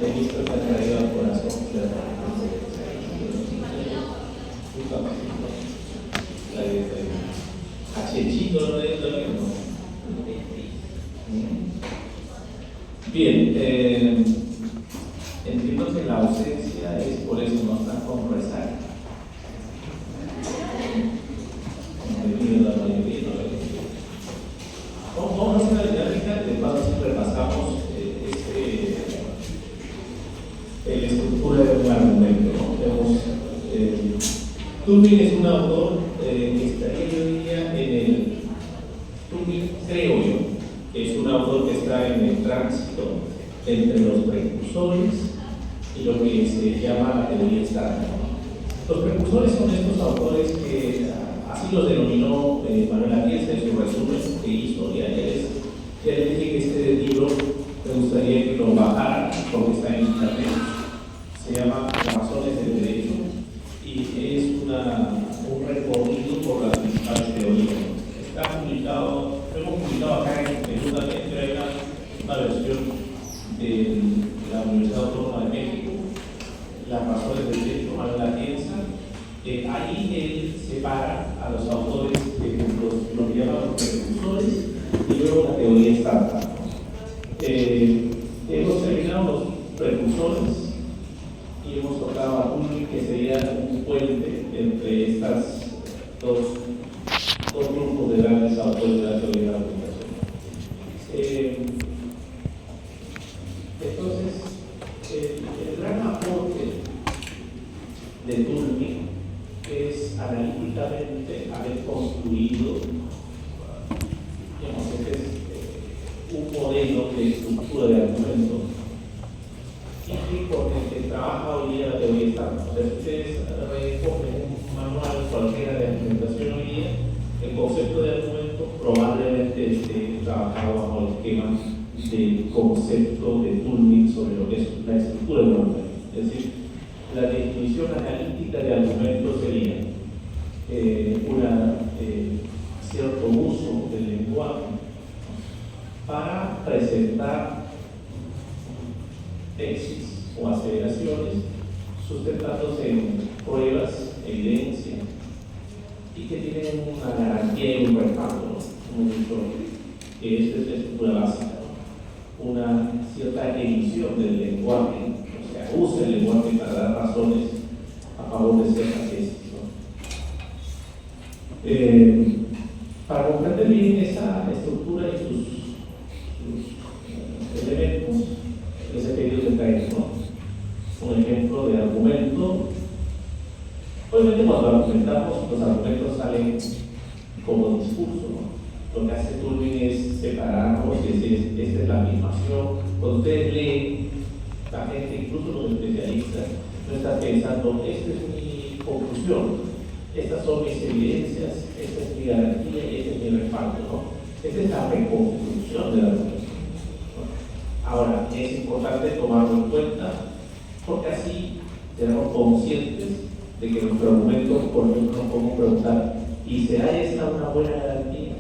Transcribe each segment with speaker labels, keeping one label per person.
Speaker 1: he visto que ha traído al corazón a Chechito, no le digo no. Bien, entiendo que la ausencia es por eso, no está con resaca. Debido a la mayoría, no lo entiendo. Vamos a hacer la dinámica, de paso siempre repasamos la estructura de un argumento, ¿no? Tenemos, Turing es un autor que estaría, yo diría, Turing, creo yo, que es un autor que está en el tránsito entre los precursores y lo que se llama la teoría estándar. Los precursores son estos autores que así los denominó Manuel Atienza en su resumen que hizo, ya les dije que este libro me gustaría que lo bajaran porque está en internet. Se llama Las razones del derecho y es un recorrido por las principales teorías. Está publicado, lo hemos publicado acá en Perú también, pero hay una versión de la Universidad Autónoma de México, Las razones del derecho, Manuel Atienza. Ahí él separa a los autores de lo que llaman los precursores y luego la teoría estándar. Hemos terminado los precursores y hemos tocado a Turing, que sería un puente entre estas dos grupos de grandes autores de la teoría de la computación. Entonces, el gran aporte de Turing es analíticamente haber construido, digamos, un modelo de estructura de argumento y con el que trabaja hoy día la teoría estándar. O sea, si ustedes recogen un manual cualquiera de argumentación hoy día, el concepto de argumento probablemente esté trabajado bajo el esquema del concepto de Turing sobre lo que es la estructura de un argumento. Es decir, la definición analítica de argumento sería cierto uso del lenguaje para presentar tesis o aseveraciones sustentados en pruebas, evidencia y que tienen una garantía y un respaldo, ¿no? Que esta es la estructura básica, ¿no? Una cierta edición del lenguaje, o sea, usa el lenguaje para dar razones a favor de ciertas tesis, ¿no? Para comprender bien esa estructura y sus elementos, les he pedido que traigan, ¿no? Un ejemplo de argumento. Obviamente, cuando argumentamos, los argumentos salen como discurso, ¿no? Lo que hace Turing es separarnos y decir, esta es la afirmación. Cuando ustedes leen, la gente, incluso los especialistas, no están pensando, esta es mi conclusión, estas son mis evidencias, esta es mi garantía y este es mi respaldo, ¿no? Esta es la reconstrucción de la argumento. Ahora, es importante tomarlo en cuenta porque así seremos conscientes de que nuestro argumento, por ejemplo, nos podemos preguntar, ¿y será esta una buena garantía?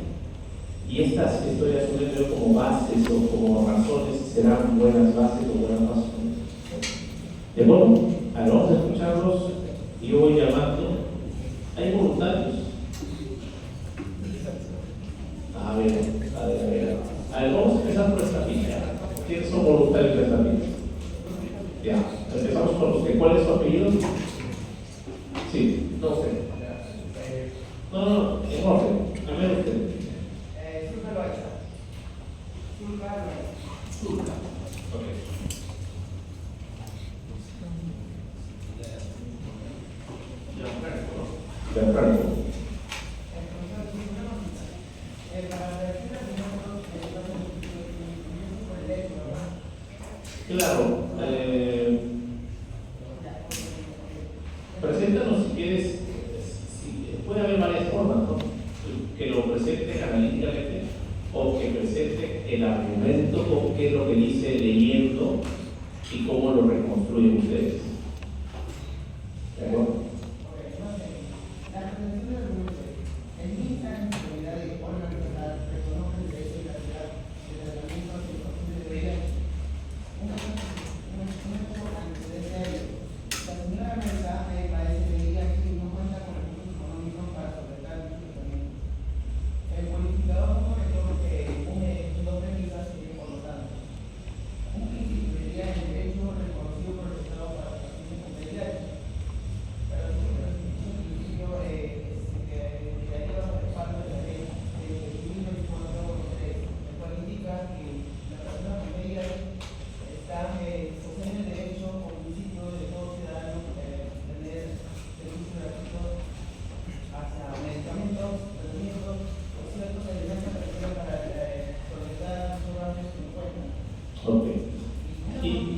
Speaker 1: Y estas que estoy asumiendo yo como bases o como razones, ¿serán buenas bases o buenas razones? De bueno, ahora vamos a escucharlos y yo voy llamando. Hay voluntarios. A ver, vamos a empezar por esta pista. ¿Quiénes son voluntarios de esta pista? Ya, empezamos con usted. ¿Cuál es su apellido? Sí, no sé. No, en orden. Primero usted. Zulca. Ok. Gianfranco. Claro. Preséntanos si quieres. Puede haber varias formas, ¿no? Que lo presenten analíticamente o que presenten el argumento o qué es lo que dice leyendo y cómo lo reconstruyen ustedes. ¿De acuerdo?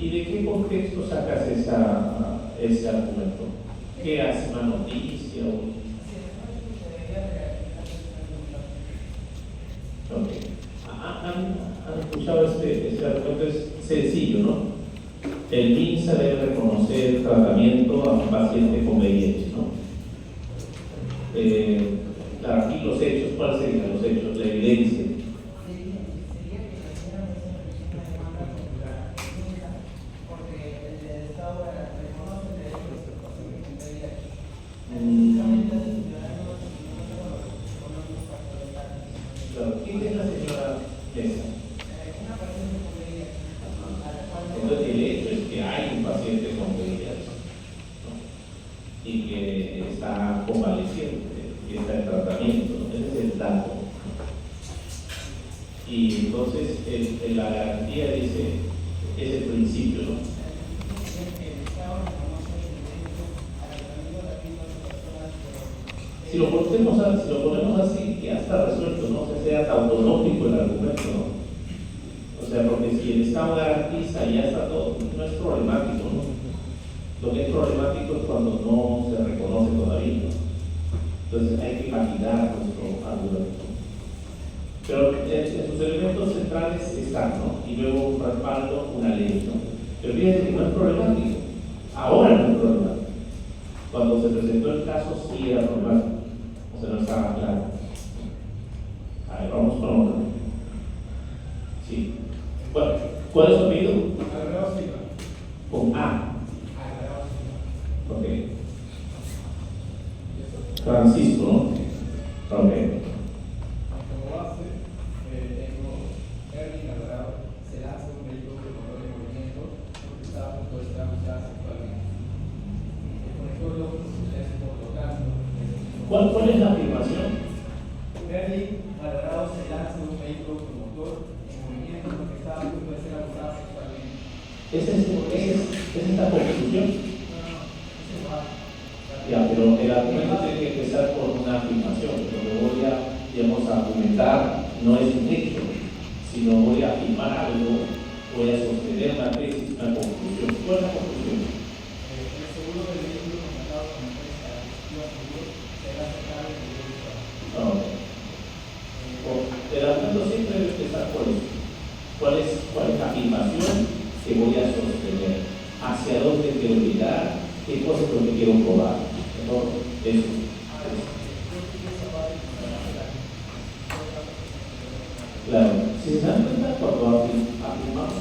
Speaker 1: ¿Y de qué contexto sacas ese argumento? ¿Qué hace una noticia? Okay. ¿Han escuchado este argumento? Es sencillo, ¿no? El MINSA debe reconocer tratamiento a un paciente con VIH, ¿no? Claro, aquí los hechos, ¿cuáles serían los hechos? La evidencia. ¿Quién es la señora Mesa? Entonces el hecho es que hay un paciente con VIH, ¿no? Y que está convaleciente, que está en tratamiento, ¿no? Ese es el dato. Y entonces la garantía dice, es el principio, ¿no? Si lo ponemos así, ya está resuelto, ¿no? O sea tautológico el argumento, ¿no? O sea, porque si el Estado garantiza, ya está todo, no es problemático, ¿no? Lo que es problemático es cuando no se reconoce todavía, ¿no? Entonces hay que imaginar nuestro argumento. Pero en sus elementos centrales están, ¿no? Y luego un respaldo, una ley, ¿no? Pero fíjense que no es problemático. Ahora no es problemático. Cuando se presentó el caso sí era problemático. O sea, no estaba claro. A ver, vamos con otro. Sí. Bueno, ¿cuál es su apellido? Con A. Ok. Francisco, ¿no? Ok.
Speaker 2: Como base, tengo Erwin Alvarado, se lanza un vehículo de motor en movimiento porque estaba a punto de estar abusada sexualmente. El conector loco es por lo tanto.
Speaker 1: ¿Cuál es la afirmación?
Speaker 2: Erwin Alvarado se lanza un vehículo con motor en movimiento porque estaba a punto de ser abusada sexualmente.
Speaker 1: ¿Es esta conclusión?
Speaker 2: No.
Speaker 1: Ya, pero el argumento tiene que empezar con una afirmación. Lo que voy a, digamos, a argumentar no es un hecho, sino voy a afirmar algo, voy a sostener una tesis, una conclusión. ¿Cuál es la conclusión?
Speaker 2: El seguro del vehículo contratado con la empresa Adquisitiva Seguro será aceptable en el vehículo.
Speaker 1: El argumento siempre debe empezar por eso. ¿Cuál es la afirmación que voy a sostener? ¿Hacia dónde quiero llegar? ¿Qué cosa es lo que quiero probar? Eso. Claro, si se dan cuenta, cuando afirmamos,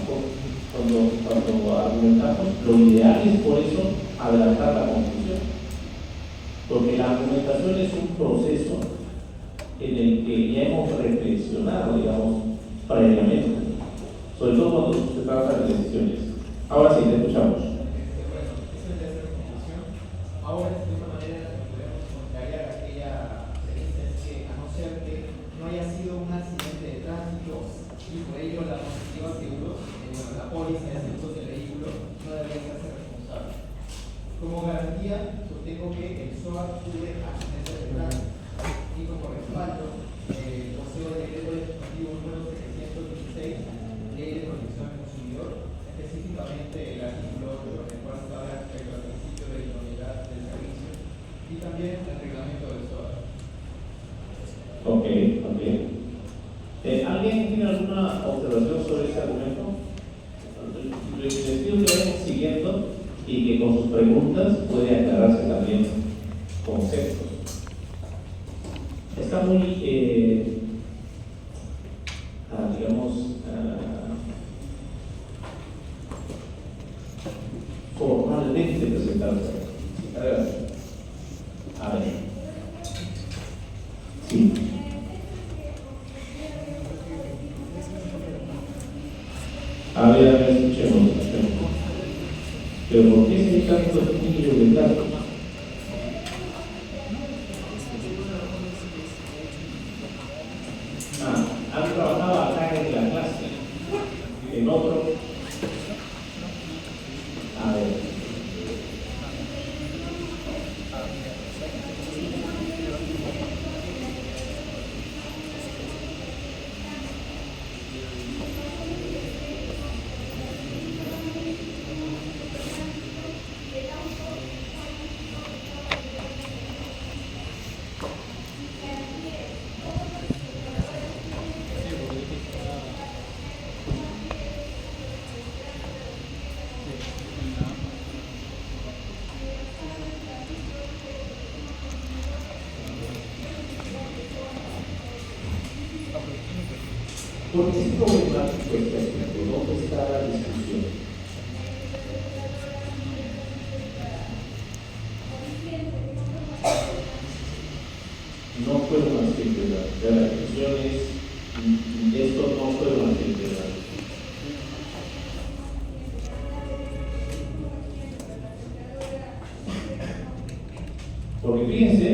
Speaker 1: cuando argumentamos, lo ideal es por eso adelantar la conclusión. Porque la argumentación es un proceso en el que ya hemos reflexionado, digamos, previamente, sobre todo cuando se trata de decisiones. Ahora sí, te escuchamos.
Speaker 2: Ahora, de una manera en la que podemos contrariar aquella premisa es que, a no ser que no haya sido un accidente de tránsito y por ello la Adquisitiva Seguros, la póliza de seguros del vehículo, no debería ser responsable. Como garantía, sostengo que el SOA cubre accidentes de tránsito y como respaldo, poseo el decreto legislativo número 716, Ley de Protección al Consumidor, específicamente el artículo 8, en el cual se habla respecto al principio de idoneidad del servicio, y también el reglamento del SOA.
Speaker 1: Ok. ¿Alguien tiene alguna observación sobre ese argumento? Les pido que vayan siguiendo y que con sus preguntas puede aclararse también conceptos. Está muy, formalmente presentarse. A ver. Sí. A ver, escuchemos. Pero ¿por qué se tanto niños de datos? Han trabajado acá en la clase, en otro. A ver. ¿Por qué es problemático este asunto? ¿Dónde está la discusión? No fueron así, ¿verdad? La discusión es, esto no fueron así, ¿verdad? Porque fíjense,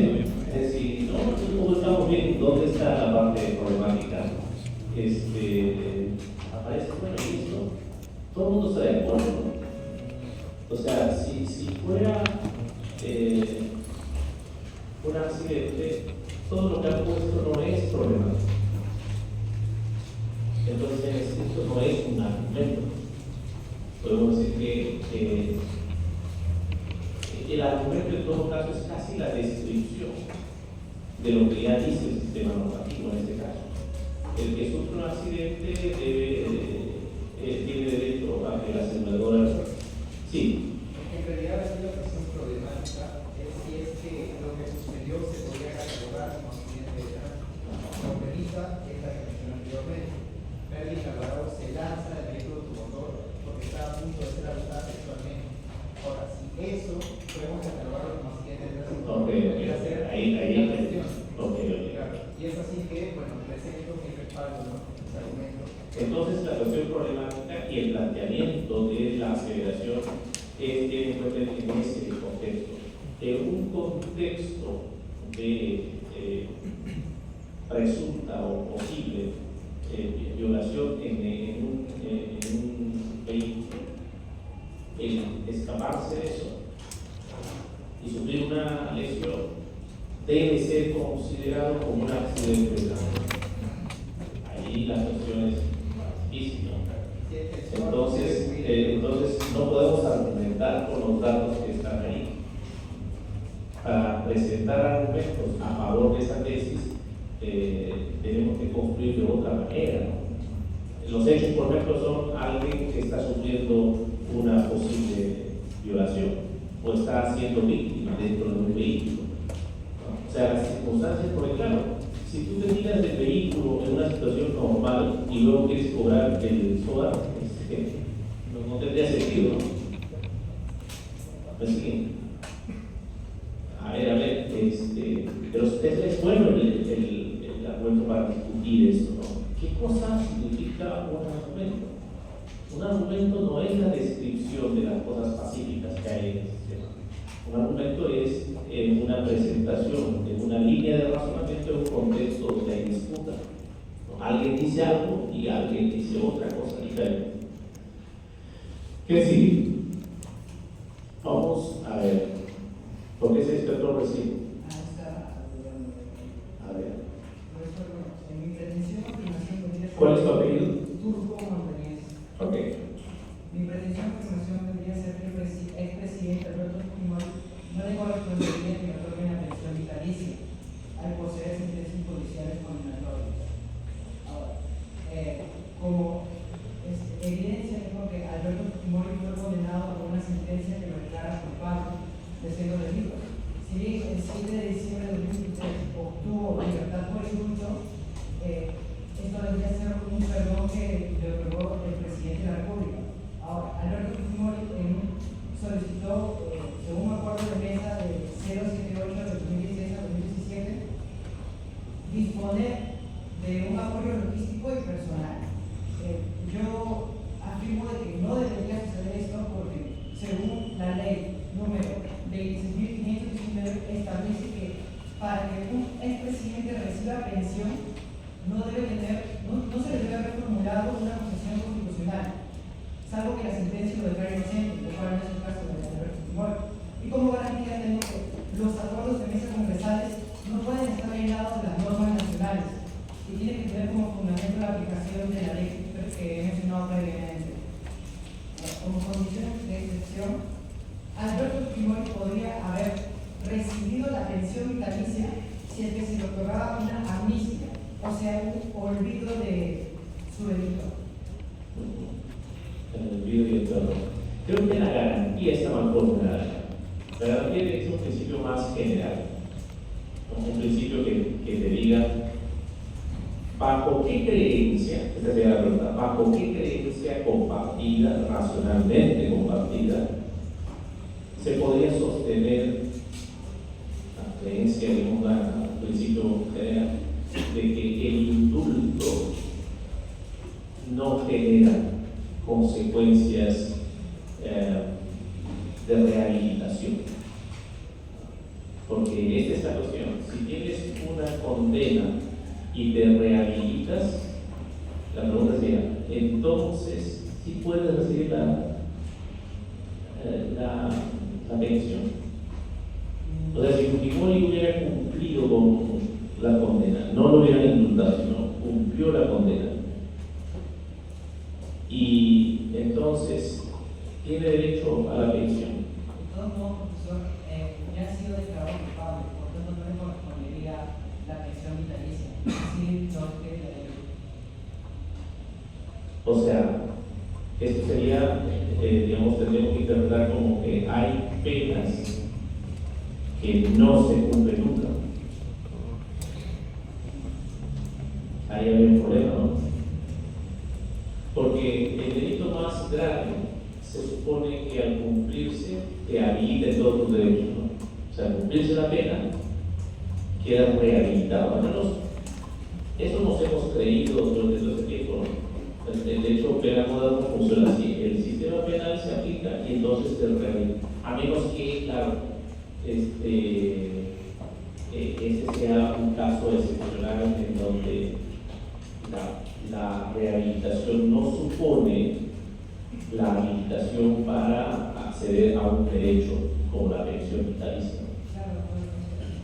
Speaker 1: si no estamos bien, ¿dónde está la parte problemática? Aparece, bueno, listo, todo el mundo está de acuerdo. O sea, si fuera un accidente, todo lo que han puesto no es problemático. Entonces, esto no es un argumento. Podemos decir que el argumento en todo caso es casi la descripción de lo que ya dice el sistema normativo en este caso. El que sufre un accidente tiene derecho a que la aseguradora. Sí.
Speaker 2: En realidad, aquí la cuestión problemática es si es que lo que sucedió se podría catalogar como accidente de tránsito. La premisa es la que mencioné anteriormente. Pérdida Alvarado se lanza del vehículo automotor porque está a punto de ser abusada sexualmente. Ahora, si eso podemos catalogarlo como accidente de tránsito, podría ser la cuestión. Claro. Y es así que, bueno, presento mi respaldo, ¿no? Ese argumento.
Speaker 1: Entonces, la cuestión problemática y el planteamiento de la aceleración es que en ese contexto. En un contexto de presunta o posible violación en un vehículo, el escaparse de eso y sufrir una lesión debe ser considerado como un accidente de tránsito. Ahí la cuestión es difícil, ¿no? Entonces no podemos argumentar con los datos que están ahí. Para presentar argumentos a favor de esa tesis, tenemos que construir de otra manera, ¿no? Los hechos, por ejemplo, son alguien que está sufriendo una posible violación o está siendo víctima dentro de un vehículo. O sea, las circunstancias, porque claro, si tú te tiras del vehículo en una situación normal y luego quieres cobrar el SOA, no tendría sentido, ¿no? ¿Me siguen? A ver, pero es bueno el argumento para discutir esto, ¿no? ¿Qué cosa significa un argumento? Un argumento no es la descripción de las cosas pacíficas que hay en el sistema. Un argumento es una presentación de una línea de razonamiento en un contexto donde hay disputa, ¿no? Alguien dice algo y alguien dice otra cosa diferente. ¿Qué sigue? Vamos a ver. ¿Por qué se despertó recién? A ver. ¿Cuál es tu apellido?
Speaker 3: Turco Montañez.
Speaker 1: Ok.
Speaker 3: Mi pretensión de afirmación debería ser que el expresidente Alberto Fujimori no le correspondería que le otorguen la pensión vitalicia al poseer sentencias judiciales condenatorias. Ahora, como evidencia, digo que Alberto Fujimori fue condenado por una sentencia que lo declara culpable de siendo delito. Si bien el 7 de diciembre de 2023 obtuvo libertad por indulto, esto debería ser un perdón que le otorgó el presidente de la República. Ahora, Alberto Fujimori solicitó, según un acuerdo de mesa de 078 de 2016 a 2017, disponer de un apoyo logístico y personal. Yo afirmo de que no debería suceder esto porque, según la ley número 26.519, establece que para que un expresidente reciba pensión no se le debe haber formulado una acusación constitucional, salvo que la sentencia lo declare inocente, lo cual no es el caso de Alberto Fujimori. Y como garantía tengo que los acuerdos de mesa congresales no pueden estar aislados de las normas nacionales y tienen que tener como fundamento la aplicación de la ley que he mencionado previamente. Como condición de excepción, Alberto Fujimori podría haber recibido la pensión vitalicia si es que se le otorgaba una amnistía, o sea, un olvido de su delito.
Speaker 1: El olvido y el perdón. Creo que la garantía está mal formulada. La garantía es un principio más general, como un principio que te diga ¿bajo qué creencia, esta sería la pregunta, bajo qué creencia compartida, racionalmente compartida, se podría sostener la creencia, digamos, al principio general, de que el indulto no genera consecuencias de rehabilitación? Porque esta es la cuestión. Si tienes una condena y te rehabilitas, la pregunta sería, entonces, ¿sí puedes recibir la pensión? O sea, si Fujimori hubiera cumplido con la condena, no lo hubieran indultado, sino cumplió la condena, y entonces tiene derecho a la pensión.
Speaker 3: De todos modos, profesor, ya ha sido declarado culpable, por tanto no le correspondería la pensión vitalicia. Sí, no es que la ley.
Speaker 1: O sea, esto sería, digamos, tendríamos que interpretar como que hay penas que no se cumplen nunca. Ahí había un problema, ¿no? Porque el delito más grave se supone que al cumplirse te habilita todos tus derechos, ¿no? O sea, al cumplirse la pena, quedas rehabilitado. Al menos eso nos hemos creído durante todo este tiempo, ¿no? De hecho, pena moderna funciona así. El sistema penal se aplica y entonces te rehabilita. A menos que, claro, ese sea un caso excepcional en donde la rehabilitación no supone la habilitación para acceder a un derecho como la pensión vitalicia.
Speaker 3: Claro,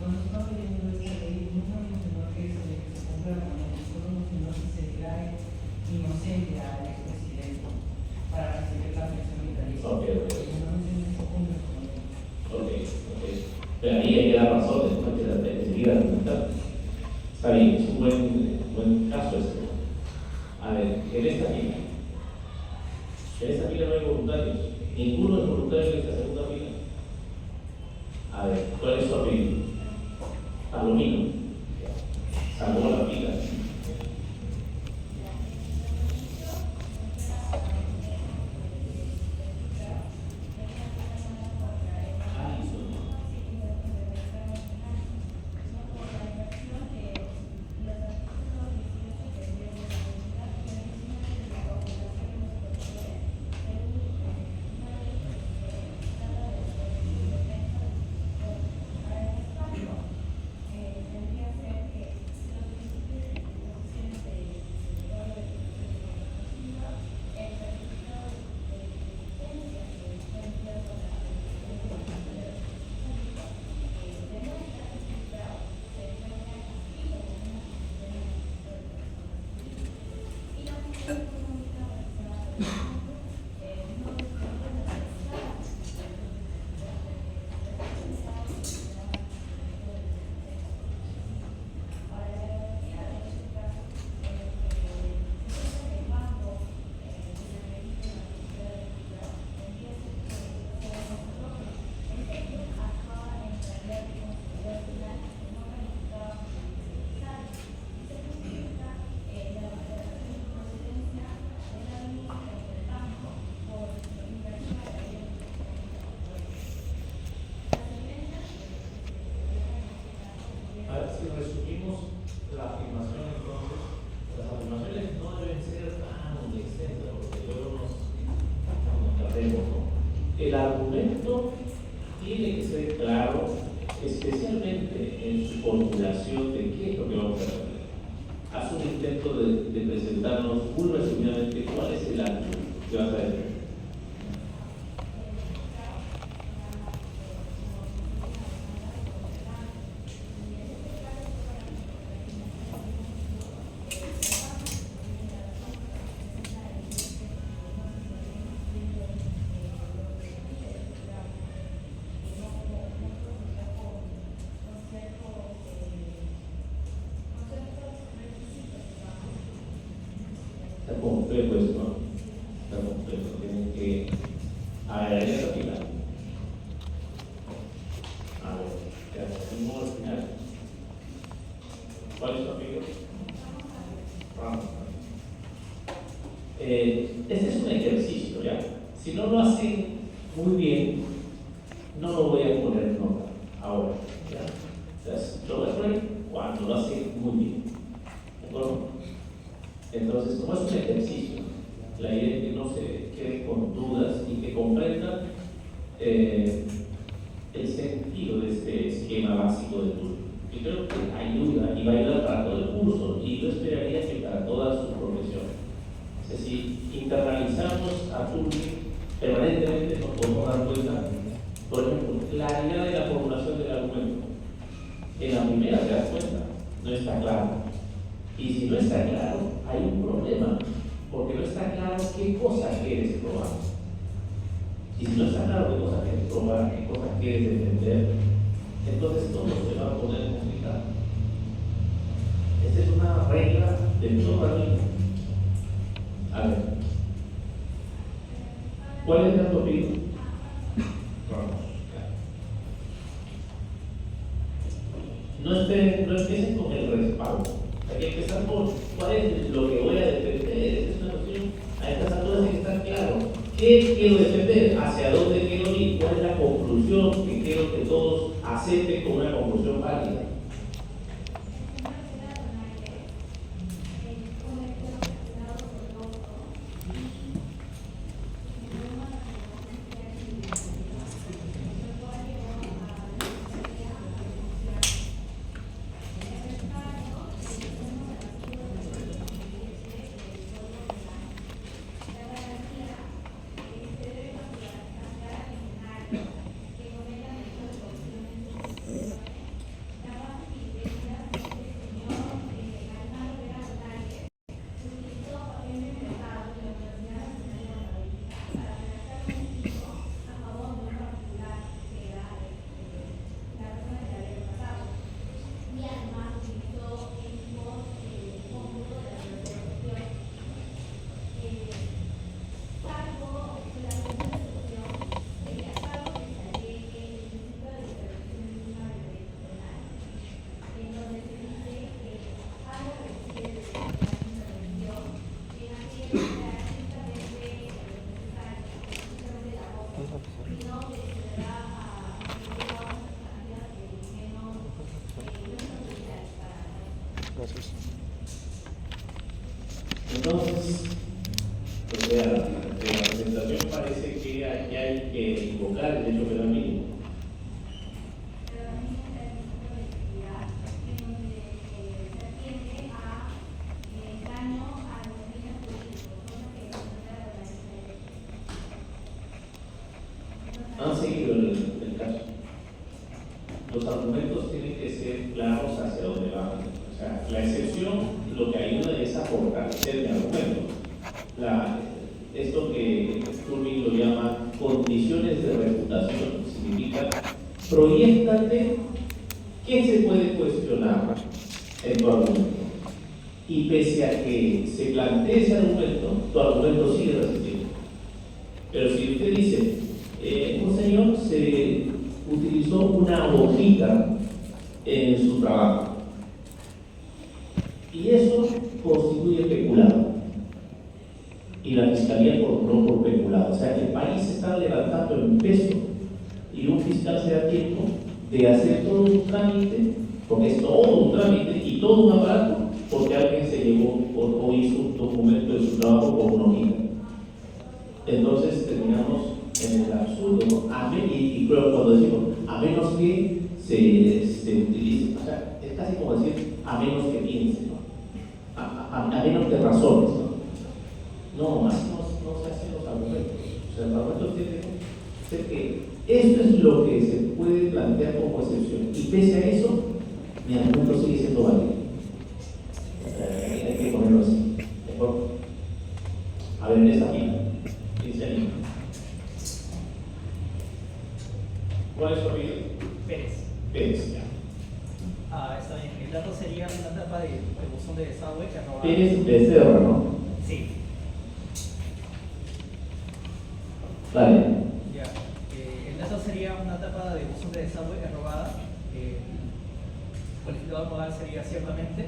Speaker 3: cuando estamos leyendo esta ley, no sabemos que se cumpla la condena, sino que se declare inocente al expresidente para recibir la pensión vitalicia.
Speaker 1: Ok.
Speaker 3: No se cumple con él.
Speaker 1: Ok. Pero ahí hay que dar razones, no hay que seguir argumentando. Está bien, es un buen caso este. A ver, en esta fila no hay voluntarios. Ninguno es voluntario en esta segunda fila. A ver, ¿cuál es su apellido? Palomino. Salvó la fila. Si resumimos la afirmación, entonces, las afirmaciones no deben ser tan extensas, porque luego nos perdemos, ¿no? El argumento tiene que ser claro, especialmente en su formulación de qué es lo que vamos a hacer. Haz un intento de presentarnos muy resumidamente cuál es el acto que vas a decir. Está complejo esto, ¿no? Está complejo. Tienen que. A ver, ahí está final. A ver, ya seguimos al final. ¿Cuál es tu apellido? hacen muy bien, no lo voy a poner en nota ahora. ¿Ya? Entonces, lo voy a poner cuando lo hacen muy bien. ¿De acuerdo? Entonces, como es un ejercicio, la idea es que no se quede con dudas y que comprenda el sentido de este esquema básico de turno. Yo creo que ayuda y va a ayudar para todo el curso y yo esperaría que para toda su profesión. Es decir, internalizamos a Turing permanentemente, nos podemos dar cuenta, por ejemplo, claridad de la formulación del argumento. En la primera te das cuenta, no está claro. Y si no está claro, hay un problema, porque no está claro qué cosa quieres probar. Y si no está claro qué cosa quieres probar, qué cosa quieres entender, entonces todo se va a poner complicado. Esa es una regla de toda la vida. A ver, ¿cuál es la opinión? Vamos. No empiecen con el respaldo. Hay que empezar por cuál es lo que voy a defender. Esa es una cuestión. A estas alturas tiene que estar claro. ¿Qué quiero defender? ¿Hacia dónde quiero ir? ¿Cuál es la conclusión que quiero que todos acepten como una conclusión válida? Entonces, o sea, de la presentación parece que hay que invocar el derecho penal mínimo. Han seguido el caso. Los argumentos tienen que ser claros hacia dónde van. O sea, la excepción lo que ayuda es a fortalecer el argumento. Esto que Turing lo llama condiciones de refutación significa proyéctate qué se puede cuestionar en tu argumento. Y pese a que se plantee ese argumento, tu argumento sigue resistiendo. Pero si usted dice, un señor se utilizó una hojita en su trabajo y eso constituye peculado y la fiscalía cobró por peculado, o sea que el país se está levantando en peso y un fiscal se da tiempo de hacer todo un trámite, porque es todo un trámite y todo un aparato, porque alguien se llevó o hizo un documento de su trabajo con una hojita. Entonces terminamos en el absurdo, ¿no? Y cuando decimos, a menos que se utilice, o sea, es casi como decir, a menos que piense, ¿no? A menos que razones, ¿no? No, así no se hacen los argumentos. O sea, el argumento tiene que ser que esto es lo que se puede plantear como excepción. Y pese a eso, mi argumento sigue siendo válido. Hay que ponerlo así. ¿De acuerdo? A ver, en esa fila. Dice ahí. ¿Cuál es su apellido?
Speaker 4: Pérez.
Speaker 1: Pérez, ya.
Speaker 4: Está bien. El dato sería una tapa de buzón de desagüe que arroba.
Speaker 1: Pérez Becerra, ¿no?
Speaker 4: Sí.
Speaker 1: Vale.
Speaker 4: Ya. El dato sería una tapa de buzón de desagüe arrobada. Cualificador modal sería ciertamente.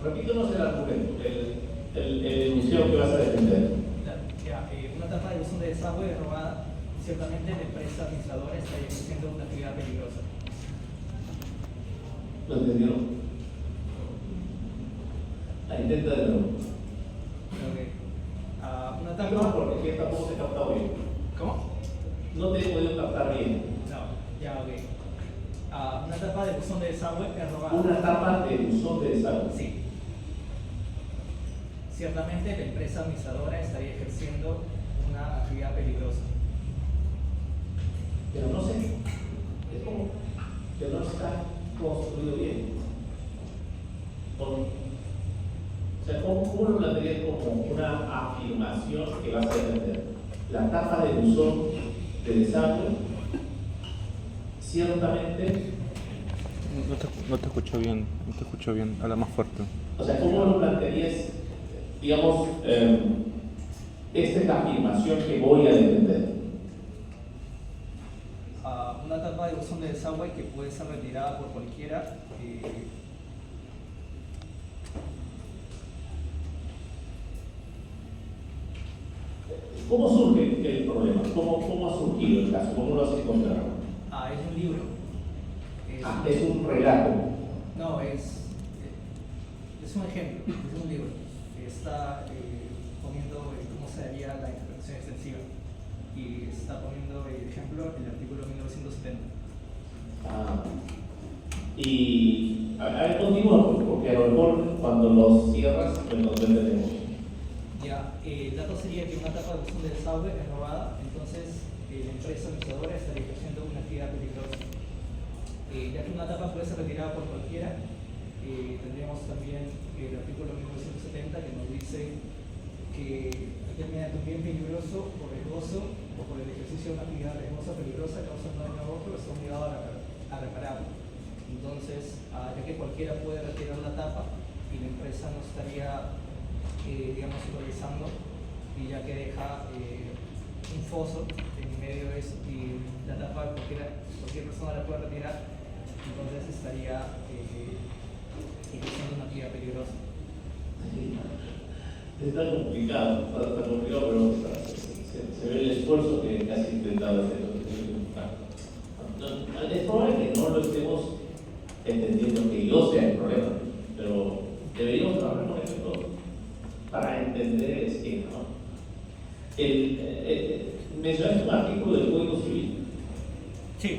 Speaker 1: Repítanos el argumento, el enunciado que vas a defender.
Speaker 4: Ya. una tapa de buzón de desagüe robada, ciertamente la empresa administradora estaría ejerciendo una actividad peligrosa.
Speaker 1: ¿Lo entendieron? Intenta de nuevo.
Speaker 4: Okay. Una
Speaker 1: No,
Speaker 4: tapa...
Speaker 1: porque aquí tampoco te he captado bien.
Speaker 4: ¿Cómo?
Speaker 1: No te he podido captar bien.
Speaker 4: No, ya, ok. Una tapa de buzón de desagüe es robada.
Speaker 1: Una tapa de buzón de desagüe.
Speaker 4: Sí. Ciertamente la empresa administradora estaría ejerciendo una actividad peligrosa.
Speaker 1: Pero no sé, es como que no está construido bien. O sea, ¿cómo lo plantearías como una afirmación que vas a defender? La tapa de buzón de desagüe, ciertamente.
Speaker 5: No te escucho bien, no te escucho bien, habla más fuerte.
Speaker 1: O sea, ¿cómo lo plantearías, digamos, esta es la afirmación que voy a defender?
Speaker 4: Una tapa de buzón de desagüe que puede ser retirada por cualquiera.
Speaker 1: ¿Cómo surge el problema? ¿Cómo ha surgido el caso? ¿Cómo lo has encontrado?
Speaker 4: Es un libro.
Speaker 1: Es un relato.
Speaker 4: No, es un ejemplo, es un libro. Está poniendo cómo se haría la interpretación extensiva. Y está poniendo el ejemplo el artículo 1970.
Speaker 1: Y a ver, continúa, porque a lo mejor cuando los cierras, pues nos entendemos.
Speaker 4: Ya, el dato sería que una tapa de buzón de desagüe es robada, entonces la empresa administradora estaría ejerciendo una actividad peligrosa. Ya que una tapa puede ser retirada por cualquiera, tendríamos también el artículo 1970 que nos dice que mediante un bien peligroso o riesgoso o por el ejercicio de una actividad riesgosa o peligrosa causando daño a otro, está obligado a repararlo. Entonces, ya que cualquiera puede retirar una tapa y la empresa no estaría, digamos, supervisando, y ya que deja un foso en medio de eso y la tapa cualquier persona la puede retirar, entonces estaría ejerciendo una actividad peligrosa.
Speaker 1: Está complicado, pero se ve el esfuerzo que has intentado hacer. Es probable que no lo estemos entendiendo, que yo sea el problema, pero deberíamos trabajar con ejemplo para entender el esquema, ¿no? Mencionaste un artículo del Código Civil.
Speaker 4: Sí.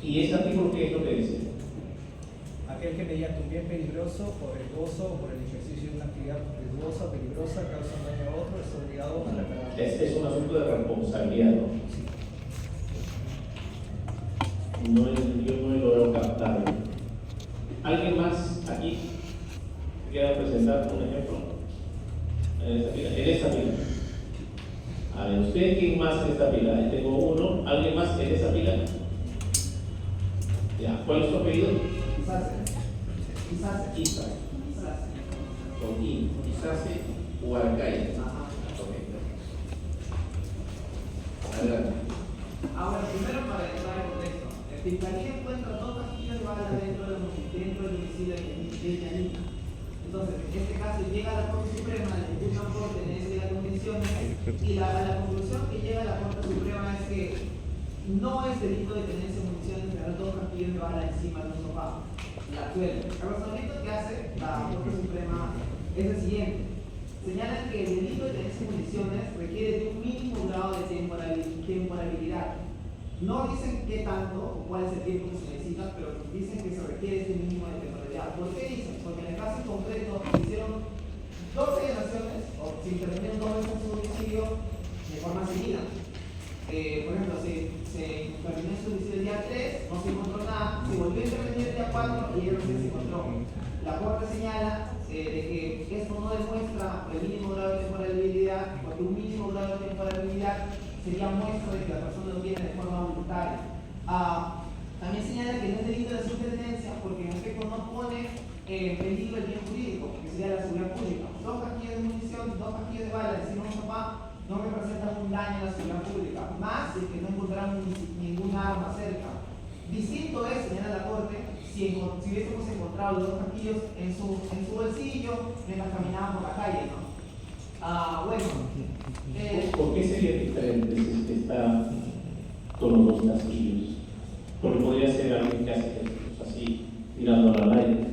Speaker 1: ¿Y ese artículo qué es lo que dice?
Speaker 4: Aquel que mediante un bien peligroso, por riesgoso o por el ejercicio de una actividad riesgosa o peligrosa causa un daño a otro es obligado a repararlo.
Speaker 1: Es un asunto de responsabilidad, ¿no?
Speaker 4: Sí.
Speaker 1: Yo no lo veo captar. ¿Alguien más aquí quiera presentar un ejemplo? En esta pila. A ver, ¿usted quién más en esta pila? Ahí tengo uno. ¿Alguien más en esta pila? Ya, ¿cuál es su apellido? Isace. Con I. Isace Huarcay. Adelante.
Speaker 2: Ahora, primero para entrar en contexto, el Fiscalía encuentra dos casquillos de bala dentro del domicilio de Yanina. Entonces, en este caso llega a la Corte Suprema, la ejecución por tenencia de las condiciones, y la conclusión que llega a la Corte Suprema es que no es delito de tenencia de municiones tener dos casquillos de bala encima de un sofá. La suele. El razonamiento que hace la Corte Suprema es el siguiente. Señalan que el delito de tenencia de municiones requiere de un mínimo grado de temporalidad. No dicen qué tanto o cuál es el tiempo que se necesita, pero dicen que se requiere este mínimo de temporalidad. ¿Por qué dicen? Porque en el caso en concreto hicieron 12 generaciones, o se intervinieron 2 veces en su domicilio de forma seguida. Por ejemplo, se intervino en su domicilio el día 3, no se encontró nada, se volvió a intervenir el día 4 y ya recién se encontró. La Corte señala de que esto no demuestra el mínimo grado de temporalidad, porque un mínimo grado de temporalidad sería muestra de que la persona lo tiene de forma voluntaria. También señala que no es delito de subtenencia porque en efecto no pone en peligro el bien jurídico, que sería la seguridad pública. 2 casquillos de munición, 2 casquillos de bala, encima de un sofá, no representan un daño a la seguridad pública, más de que no encontraron ninguna arma cerca. Distinto es, señala la Corte, si hubiésemos encontrado los 2 casquillos en su bolsillo mientras caminaba por la calle, ¿no? Bueno,
Speaker 1: ¿Por qué sería diferente si usted está con los dos casquillos? Porque podría ser alguien que hace ejercicios así, tirando al aire.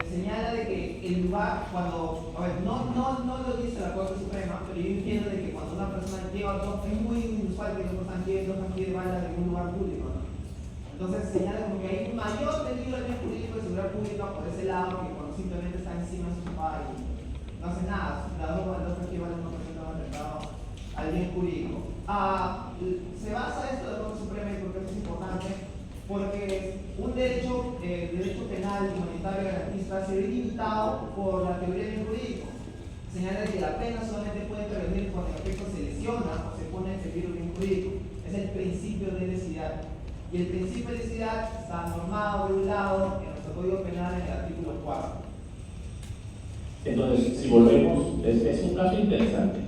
Speaker 2: señala de que el lugar, cuando, a ver, no lo dice la Corte Suprema, pero yo entiendo de que cuando una persona lleva dos, es muy inusual que dos personas lleven dos casquillos de bala en un lugar público, ¿no? Entonces señala como que hay un mayor peligro de jurídico de seguridad pública por ese lado que cuando simplemente está encima de su sofá y no hace nada, las dos casquillos de bala no presentan un atentado al bien jurídico. Se basa esto de la Corte Suprema y porque eso es importante, porque un derecho penal humanitario garantista se ve limitado por la teoría del bien jurídico. Señala que la pena solamente puede intervenir cuando el efecto se lesiona o se pone en peligro el bien jurídico. Es el principio de lesividad. Y el principio de lesividad está normado, regulado en nuestro Código Penal en el artículo 4.
Speaker 1: Entonces, si volvemos, es un caso interesante.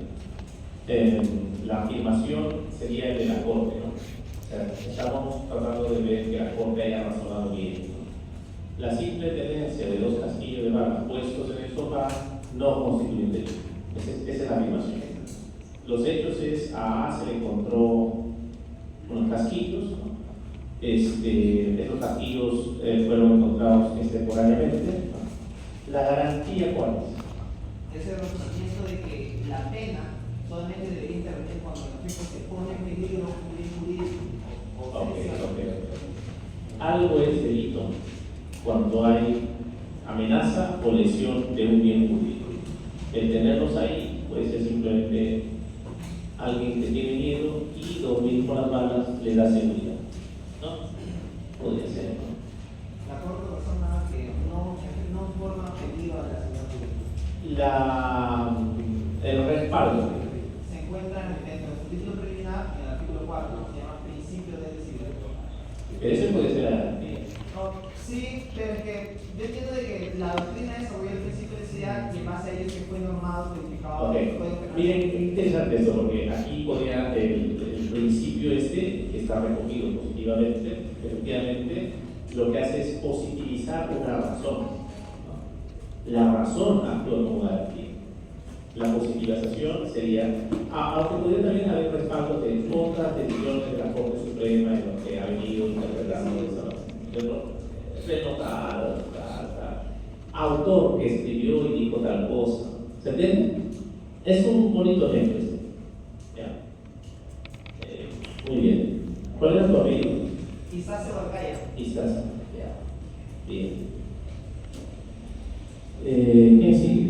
Speaker 1: La afirmación sería el de la Corte, ¿no? O sea, estamos tratando de ver que la Corte haya razonado bien, ¿no? La simple tenencia de dos casquillos de bala puestos en el sofá no constituye un delito. Esa es la afirmación. Los hechos es a A se le encontró unos casquillos, ¿no? Esos casquillos fueron encontrados extemporáneamente, ¿no? ¿La garantía cuál es?
Speaker 2: Es el reconocimiento de que la pena solamente debería intervenir cuando el efecto se pone en peligro un bien jurídico o lesión.
Speaker 1: Algo es delito cuando hay amenaza o lesión de un bien jurídico. El tenerlos ahí puede ser simplemente alguien que tiene miedo y dormir con las balas le da seguridad, ¿no? Podría ser, ¿no?
Speaker 2: La Corte razona que no forma peligro a la seguridad pública.
Speaker 1: El respaldo.
Speaker 2: Se encuentra en el título preliminar en el artículo 4, se llama principio de lesividad.
Speaker 1: Ese puede ser la garantía.
Speaker 2: Sí, pero es que yo entiendo de que la doctrina desarrolló el principio de lesividad y en base a ello que fue normado, codificado.
Speaker 1: Miren, qué interesante esto, porque aquí podría el principio que está recogido positivamente, efectivamente, lo que hace es positivizar una razón, ¿no? La razón actúa como garantía. La positivización sería, aunque podría también haber respaldo de otras decisiones de la Corte Suprema en lo que ha venido interpretando eso, renotado, tal, autor que escribió y dijo tal cosa. ¿Se entiende? Es un bonito ejemplo este. ¿Ya? Muy bien. ¿Cuál es tu apellido?
Speaker 2: Quizás se lo calla.
Speaker 1: Quizás. Ya. Bien. ¿Quién sigue?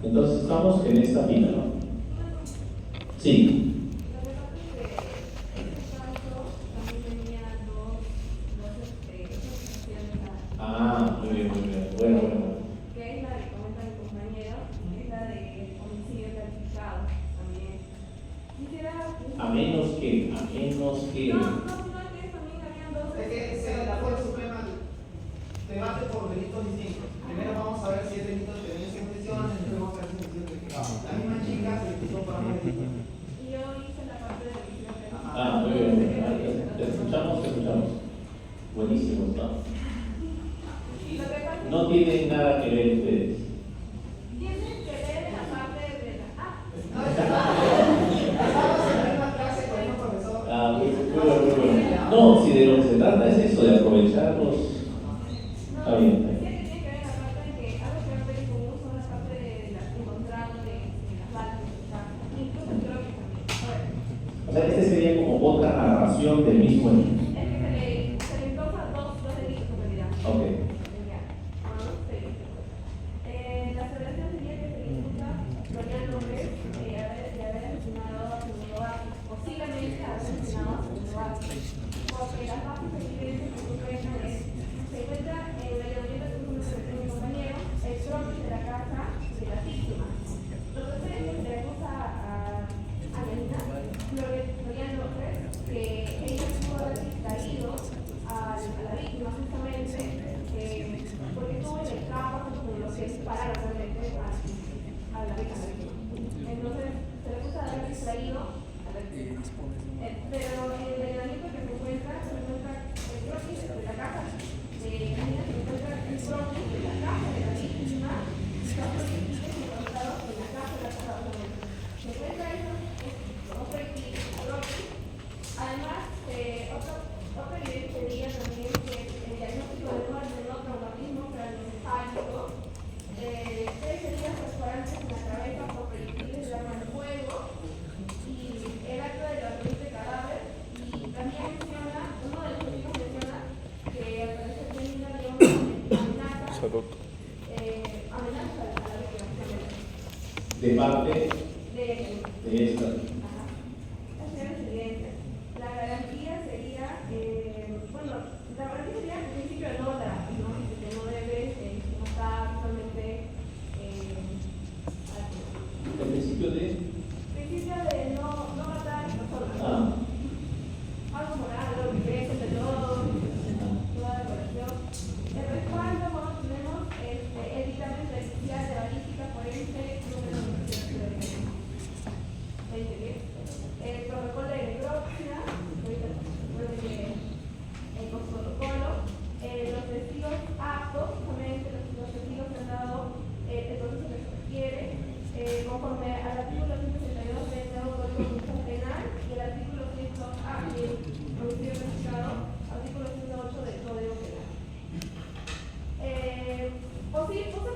Speaker 1: Entonces estamos en esta fila, ¿no? Sí. Muy bien, muy bien. Bueno.
Speaker 6: Que es la que comenta mi compañero, es la de homicidio calificado también.
Speaker 1: A menos que.
Speaker 6: No, que también habían dos.
Speaker 2: Es que la Corte Suprema debate por delitos distintos. Primero vamos a ver si es delito de tenencia en prisión, y después vamos a ver si es homicidio calificado. La misma chica se le puso por ambos delitos.
Speaker 6: Y yo hice la parte de homicidio calificado.
Speaker 1: Muy bien. Te escuchamos. Buenísimo, ¿no? No tienen nada que ver ustedes.
Speaker 6: Tienen que ver en la parte de la.
Speaker 2: Estamos en la misma clase con un profesor.
Speaker 1: Muy bueno. No, si de lo que se trata es eso, de aprovecharlos. Está bien.
Speaker 6: Tiene que ver en la parte de que algo que me parece común son las partes de las encontradas de las balas, incluso creo que también.
Speaker 1: O sea, este sería como otra narración del mismo hecho.
Speaker 6: Es que se le entoja dos delitos en realidad.
Speaker 1: Ok.
Speaker 6: La aseveración sería que se le imputa Florian López de haber asesinado a Segundo Vázquez, posiblemente haber asesinado a Segundo Vázquez, porque las bases de evidencia que se encuentran se encuentra en el reglamento amenaza a la recreación
Speaker 1: De parte
Speaker 6: de
Speaker 1: de esta.
Speaker 6: Ajá. Señora Presidenta, la garantía sería, bueno, la garantía sería el principio de no matar, ¿no? Que no debe matar solamente,
Speaker 1: El principio de.
Speaker 6: principio de no matar a personas.
Speaker 1: Ah,
Speaker 6: Algo moral, algo que crece de todo, toda la población. El respaldo, bueno, tenemos el dictamen especial de balística forense número 2010. El protocolo de necropsia, ahorita recuerden que el protocolo, los testigos aptos, justamente los testigos que han dado el proceso que se requiere, conforme al artículo 162 del nuevo Código Procesal Penal y el artículo 100A del homicidio calificado, artículo 108 del Código Penal.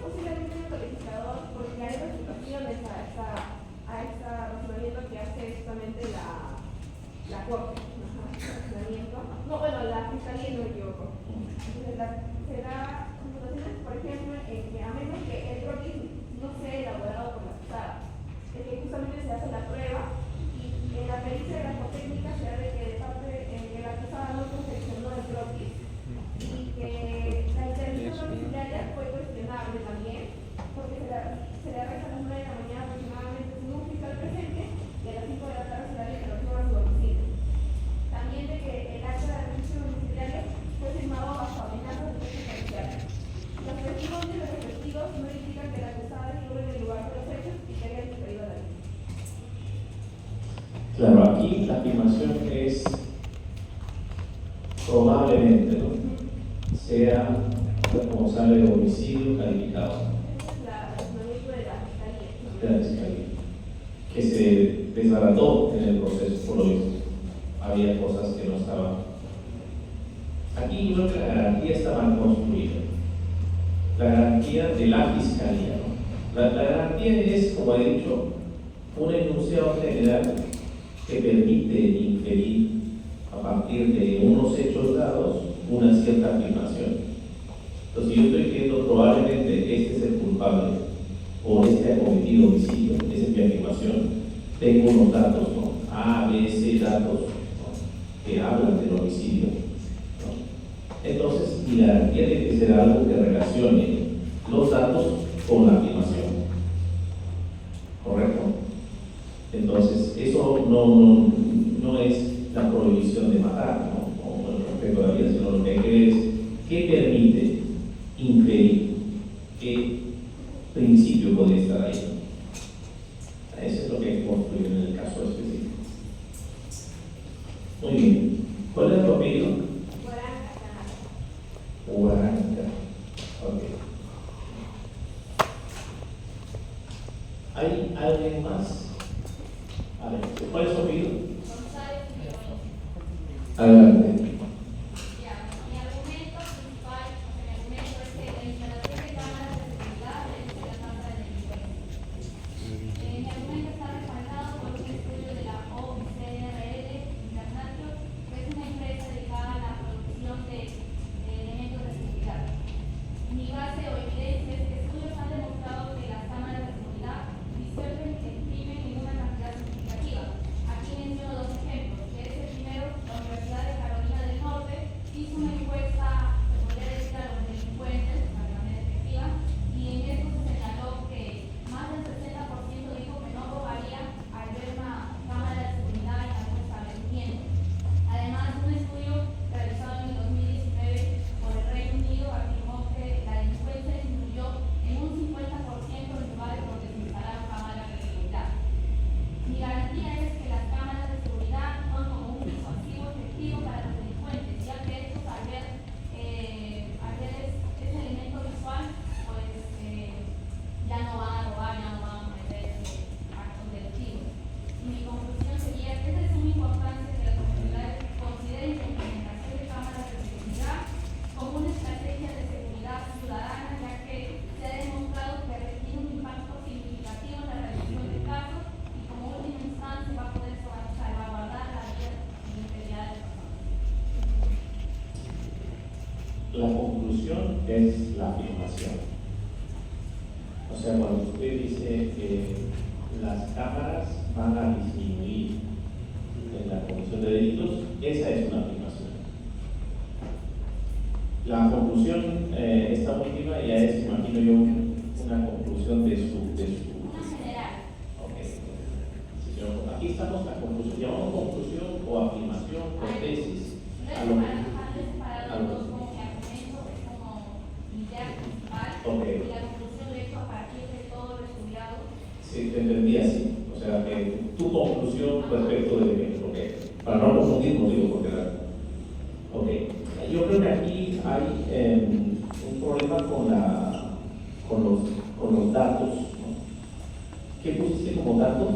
Speaker 6: Posiblemente un calificador, porque hay resultaciones a este razonamiento que hace justamente la Corte. No, bueno, la Fiscalía, no me equivoco. Entonces, se da computaciones, por ejemplo, en que a menos que el croquis no sea elaborado por la acusada, es que justamente se hace la prueba y en la pericia grafotécnica se da de que de parte que la acusada no confeccionó el croquis y que la intervención domiciliaria fue cuestionable también, porque se le arresta a las 9 de la mañana aproximadamente sin un fiscal presente y a las 5 de la tarde se da la intervención a su domicilio. También de que el acta de arresto domiciliaria fue firmado bajo amenaza de juicio policial. Los testigos de los testigos no indican que la acusada estuvo en el lugar de los hechos y que haya diferido la ley.
Speaker 1: claro, aquí la afirmación es probablemente, ¿no? Sea responsable de homicidio calificado
Speaker 6: Ese es el razonamiento de la Fiscalía.
Speaker 1: de la Fiscalía, que se desbarató en el proceso, por lo visto. Había cosas que no estaban. Aquí yo creo que la garantía está mal construida. La garantía de la Fiscalía, ¿no? La garantía es, como he dicho, un enunciado general que permite inferir a partir de unos hechos dados una cierta afirmación. Entonces, yo estoy creyendo probablemente este es el culpable o este ha cometido homicidio, esa es mi afirmación. Tengo unos datos, ¿no? A, B, C datos, ¿no? Que hablan del homicidio, ¿no? Entonces, mi garantía tiene que ser algo que relacione los datos con la afirmación. ¿Correcto? Entonces, eso no es la prohibición de matar, ¿no? O con respecto a la vida, sino lo que hay que ver es qué permite inferir, qué principio podría estar ahí. Eso es lo que hay que construir en el caso específico. Muy bien. ¿Cuál es tu apellido? Huaranca. Ok. ¿Hay alguien más? A ver, ¿cuál es tu apellido? Adelante.
Speaker 7: Mi argumento principal, mi argumento es que la instalación de cámaras de seguridad es la tasa de delincuencia. Mi argumento está respaldado por un estudio de la OCRL International, que es una empresa dedicada a la producción de elementos de seguridad. Mi base o evidencia es que estudios han demostrado que las cámaras de seguridad disuelven el crimen en
Speaker 1: La conclusión es la afirmación. O sea, cuando usted dice que las cámaras van a disminuir en la comisión de delitos, esa es una afirmación. La conclusión, esta última, ya es, imagino yo, una conclusión de su
Speaker 7: Una general.
Speaker 1: ok. Sí, señor. Aquí estamos la conclusión. Llamamos conclusión o afirmación o tesis a lo que.
Speaker 7: Los como que argumentos es como idea principal y la conclusión de hecho a partir de todo lo estudiado.
Speaker 1: Sí, te entendí así. O sea, que tu conclusión respecto de para no confundirnos, digo, porque ok. Yo creo que aquí hay un problema con los datos, ¿no? ¿Qué pusiste como datos?
Speaker 7: 2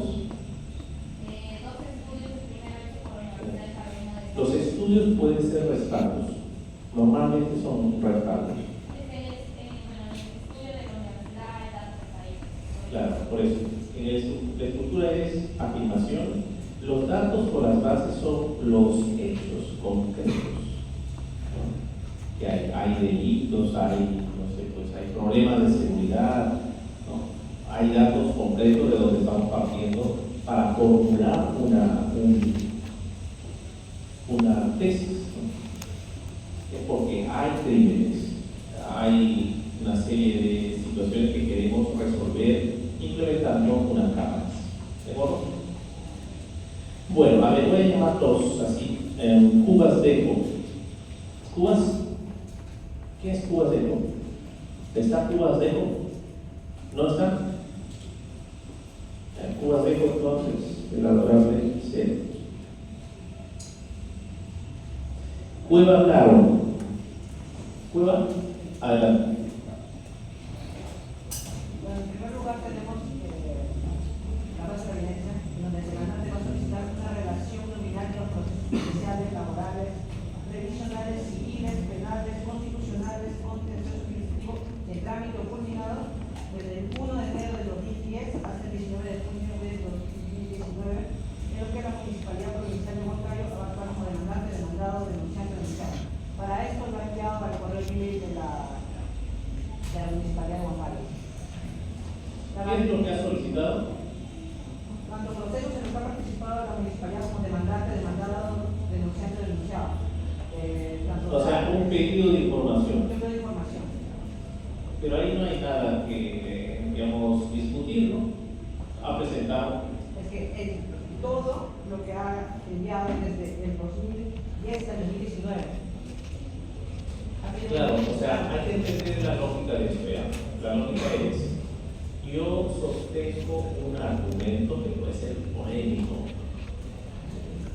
Speaker 7: estudios de primera vez por la Universidad de Carolina del Sur.
Speaker 1: Los estudios pueden ser respaldos. Normalmente son respaldos.
Speaker 7: Bueno, el estudio de la universidad, el dato está ahí.
Speaker 1: Claro, por eso. La estructura es afirmación. Los datos o las bases son los hechos concretos, ¿no? Que hay delitos, hay, no sé, pues hay problemas de seguridad, ¿no? Hay datos concretos de donde estamos partiendo para formular una tesis, ¿no? Es porque hay crímenes, hay una serie de situaciones que queremos resolver implementando unas cámaras. ¿De acuerdo? Bueno, a ver, voy a llamar dos así. Cubas Deco. ¿Cubas? ¿Qué es Cubas Deco? ¿Está Cubas Deco? ¿No está? Cubas Deco, entonces, el adorable C. Cueva Claro. Cueva, adelante.
Speaker 3: Bueno, en primer lugar tenemos la base de evidencia, donde el demandante va a solicitar una relación nominal de los procesos judiciales, laborales, previsionales, civiles, penales, constitucionales, contencioso administrativo, en trámite o culminado desde el 1 de enero de 2010 hasta el 19 de junio de 2019, en lo que la Municipalidad Provincial de Huancayo va a actuar como demandante, demandado, denunciante, denunciado. Para esto lo ha enviado al correo email de la Municipalidad de Huancayo.
Speaker 1: ¿Qué es lo que ha solicitado?
Speaker 3: Tanto procesos en los que ha participado la municipalidad como demandante, demandado, denunciante, denunciado.
Speaker 1: O sea, un pedido de información.
Speaker 3: Un pedido de información.
Speaker 1: Pero ahí no hay nada que, digamos, discutir, ¿no? Ha presentado.
Speaker 3: Es que todo lo que ha enviado desde el 2010 hasta el 2019.
Speaker 1: Claro, o sea, hay que entender la lógica de esto, ¿ya? La lógica es, yo sostengo un argumento que puede ser polémico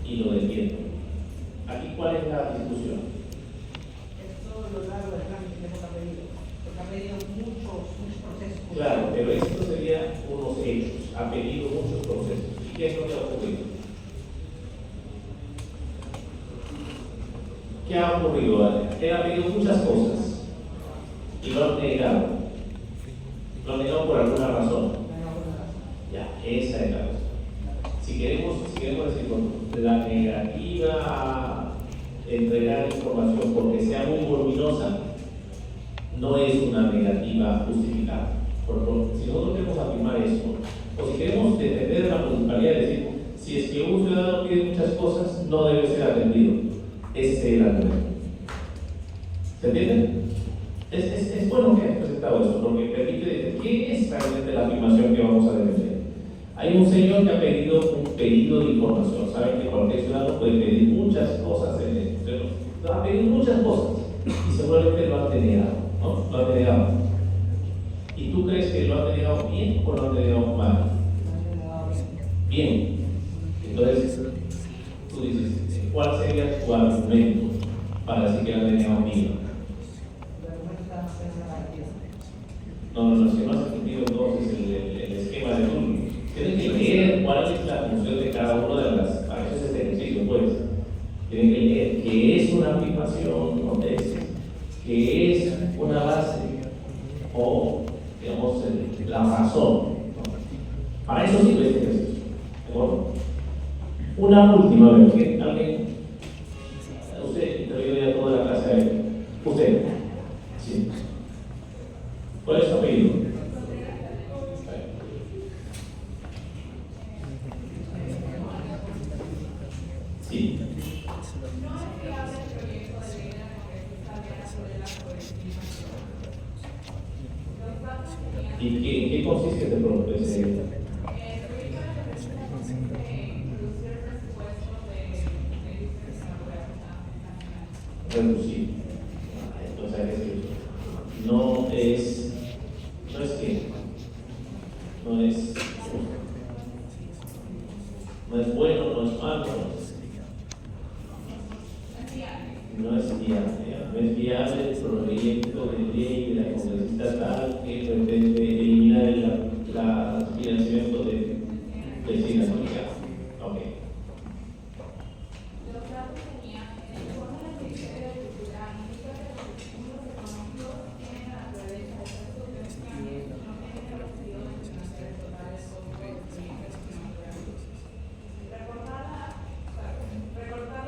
Speaker 1: y lo defiendo. Aquí, ¿cuál es la discusión?
Speaker 3: Es todo lo largo del trámite que hemos pedido, porque ha pedido muchos procesos.
Speaker 1: Claro, pero esto sería unos hechos, ha pedido muchos procesos. ¿Y qué es lo que ha ocurrido? ¿Qué ha ocurrido? Él ha pedido muchas cosas y lo han negado. Lo han negado por alguna razón. Ya, esa es la razón. Si queremos decir, la negativa a entregar información porque sea muy voluminosa, no es una negativa justificada. Si nosotros queremos afirmar eso, o si queremos defender a la municipalidad y decir, si es que un ciudadano pide muchas cosas, no debe ser atendido. Ese es el argumento. ¿Se entiende? Es bueno que hayas presentado eso, porque permite decir qué es realmente la afirmación que vamos a defender. Hay un señor que ha pedido un pedido de información. Saben que cualquier ciudadano puede pedir muchas cosas en esto. Pero ha pedido muchas cosas y seguramente lo han denegado, ¿no? Lo han denegado. ¿Y tú crees que lo han denegado bien o lo han denegado mal? Bien. Entonces, tú dices, ¿cuál sería tu argumento para decir que lo han denegado bien? No, es que no has entendido entonces el esquema de turno. Tienen que leer cuál es la función de cada una de las. A veces este ejercicio, pues. Tienen que leer qué es una afirmación o tesis, qué es una base o, digamos, la razón, ¿no? Para eso sirve este ejercicio. ¿De acuerdo? Una última vez, ¿alguien? Usted intervino ya toda la clase. Usted. ¿Y qué consiste este proyecto? Reducir. Entonces, no es bueno, no es malo, no es viable el proyecto de ley de la congresista tal que pretende eliminar el financiamiento de cine social. Ok.
Speaker 7: Los datos tenían en el informe de la Secretaría de Cultura indica que los estímulos económicos tienen la naturaleza de estas subvenciones y no tienen el objetivo de financiar el total del costo de proyectos cinematográficos. Recortar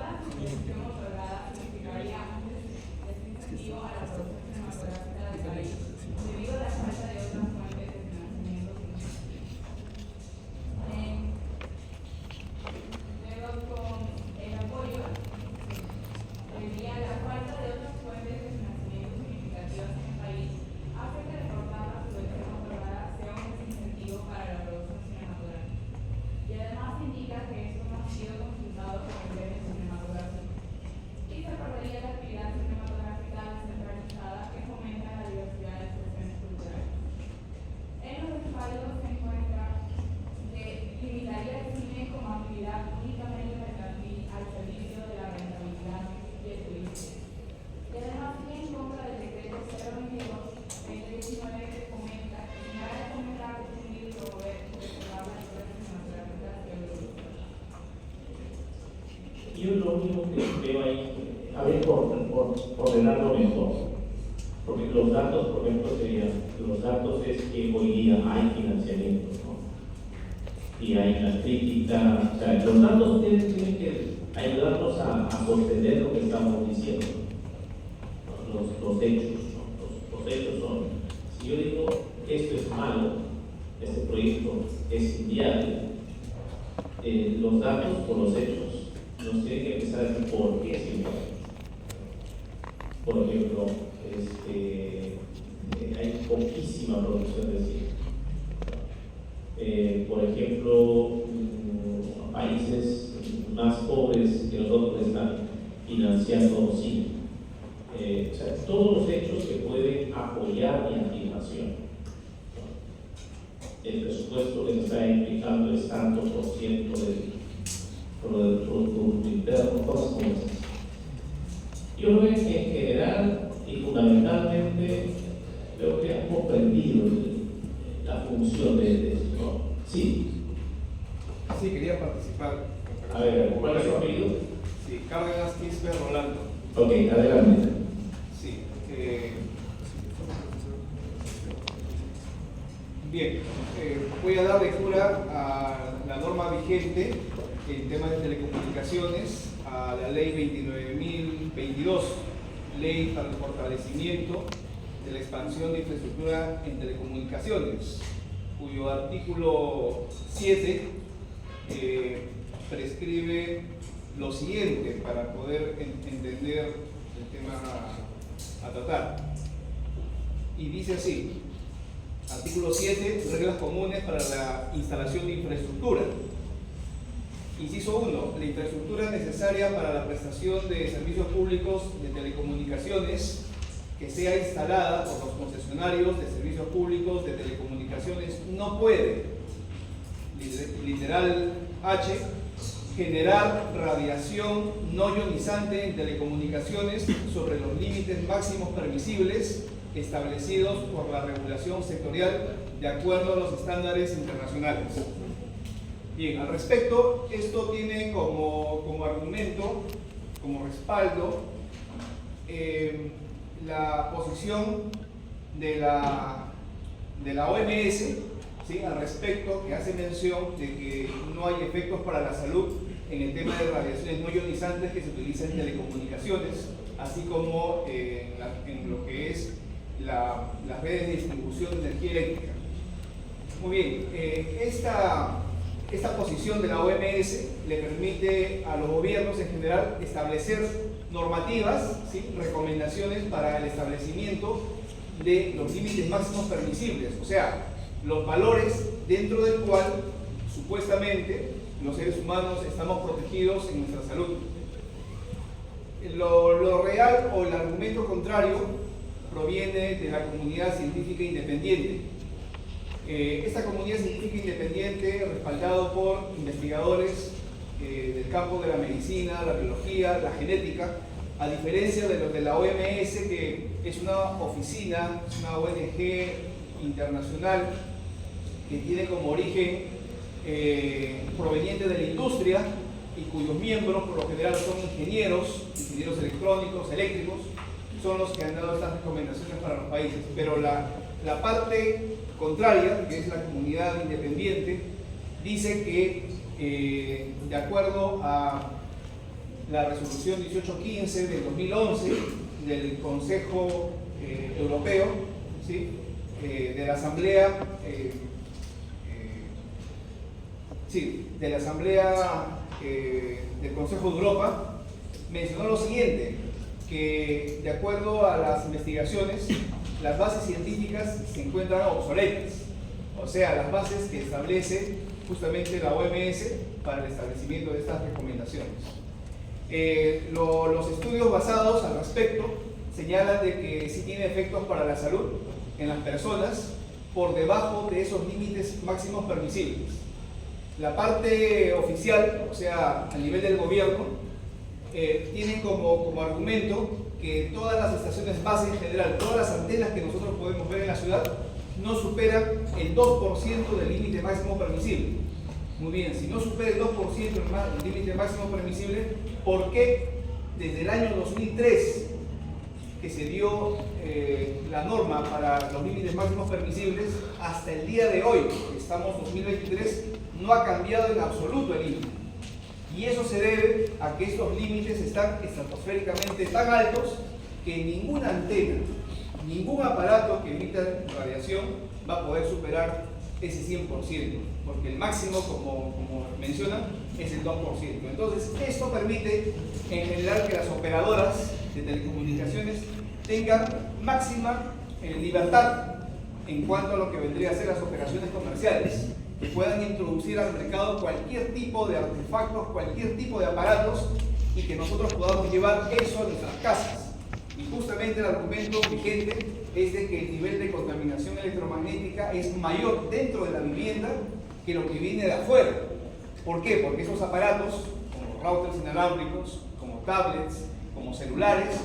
Speaker 7: la subvención otorgada significaría un desincentivo a la producción cinematográfica del país debido a la falta de otras fuentes de financiamiento significativas. Luego con el apoyo debido a la falta de otras fuentes de financiamiento significativas en el país hace que recortar la subvención otorgada sea un desincentivo para la producción cinematográfica. Y además indica que esto no ha sido consultado con el gremio cinematográfico. Y se perdería la actividad cinematográfica descentralizada que fomenta la diversidad de expresiones culturales. En los respaldos se encuentra que limitaría el cine como actividad únicamente mercantil al servicio de la rentabilidad y el turismo. Y además sigue en contra del decreto 022-2019 que fomenta que se haga de fomentar, difundir y promover y preservar las expresiones cinematográficas y audiovisuales.
Speaker 1: Yo lo único que veo ahí, a ver, por ordenarlo mejor, porque los datos, por ejemplo, serían, los datos es que hoy día hay financiamiento, ¿no? Y hay una crítica, o sea, los datos tienen que ayudarnos a sostener lo que estamos diciendo, ¿no? Los hechos, ¿no? Los hechos son, si yo digo, esto es malo, este proyecto es inviable, los datos o los hechos nos tienen que empezar a decir por qué es inviable. Por ejemplo, hay poquísima producción de cine. Por ejemplo, países más pobres que nosotros están financiando cine. O sea, todos los hechos que pueden apoyar mi afirmación. El presupuesto que se está implicando es tanto por ciento del Producto Interno, cosas como esas. Yo creo que en general y fundamentalmente creo que han comprendido la función de esto, ¿no? Sí.
Speaker 8: Sí, quería participar.
Speaker 1: A ver, ¿cuál es su apellido?
Speaker 8: Sí, Cárdenas Quispe Rolando.
Speaker 1: Ok, adelante.
Speaker 8: Sí. Bien, voy a dar lectura a la norma vigente en temas de telecomunicaciones, a la ley 29.022, ley para el fortalecimiento de la expansión de infraestructura en telecomunicaciones, cuyo artículo 7 prescribe lo siguiente para poder entender el tema a tratar. Y dice así, artículo 7, reglas comunes para la instalación de infraestructura. Inciso 1. La infraestructura necesaria para la prestación de servicios públicos de telecomunicaciones que sea instalada por los concesionarios de servicios públicos de telecomunicaciones no puede, literal H, generar radiación no ionizante en telecomunicaciones sobre los límites máximos permisibles establecidos por la regulación sectorial de acuerdo a los estándares internacionales. Bien, al respecto, esto tiene como argumento, como respaldo, la posición de la OMS, ¿sí?, al respecto, que hace mención de que no hay efectos para la salud en el tema de radiaciones no ionizantes que se utilizan en telecomunicaciones, así como en lo que es las redes de distribución de energía eléctrica. Muy bien, esta posición de la OMS le permite a los gobiernos en general establecer normativas, ¿sí?, recomendaciones para el establecimiento de los límites máximos permisibles, o sea, los valores dentro del cual supuestamente los seres humanos estamos protegidos en nuestra salud. Lo real o el argumento contrario proviene de la comunidad científica independiente. Esta comunidad científica independiente, respaldado por investigadores del campo de la medicina, la biología, la genética, a diferencia de los de la OMS, que es una oficina, es una ONG internacional que tiene como origen proveniente de la industria y cuyos miembros por lo general son ingenieros electrónicos, eléctricos, son los que han dado estas recomendaciones para los países. Pero la parte contraria, que es la comunidad independiente, dice que de acuerdo a la resolución 1815 del 2011 del Consejo Europeo, ¿sí? De la Asamblea del Consejo de Europa, mencionó lo siguiente, que de acuerdo a las investigaciones, las bases científicas se encuentran obsoletas, o sea, las bases que establece justamente la OMS para el establecimiento de estas recomendaciones. Los estudios basados al respecto señalan de que sí tiene efectos para la salud en las personas por debajo de esos límites máximos permisibles. La parte oficial, o sea, a nivel del gobierno, tiene como argumento que todas las estaciones base en general, todas las antenas que nosotros podemos ver en la ciudad, no superan el 2% del límite máximo permisible. Muy bien, si no supera el 2% el límite máximo permisible, ¿por qué desde el año 2003, que se dio la norma para los límites máximos permisibles, hasta el día de hoy, que estamos en 2023, no ha cambiado en absoluto el límite? Y eso se debe a que estos límites están estratosféricamente tan altos que ninguna antena, ningún aparato que emita radiación va a poder superar ese 100%, porque el máximo, como mencionan, es el 2%. Entonces, esto permite en general que las operadoras de telecomunicaciones tengan máxima libertad en cuanto a lo que vendría a ser las operaciones comerciales, que puedan introducir al mercado cualquier tipo de artefactos, cualquier tipo de aparatos, y que nosotros podamos llevar eso a nuestras casas. Y justamente el argumento vigente es de que el nivel de contaminación electromagnética es mayor dentro de la vivienda que lo que viene de afuera. ¿Por qué? Porque esos aparatos, como routers inalámbricos, como tablets, como celulares,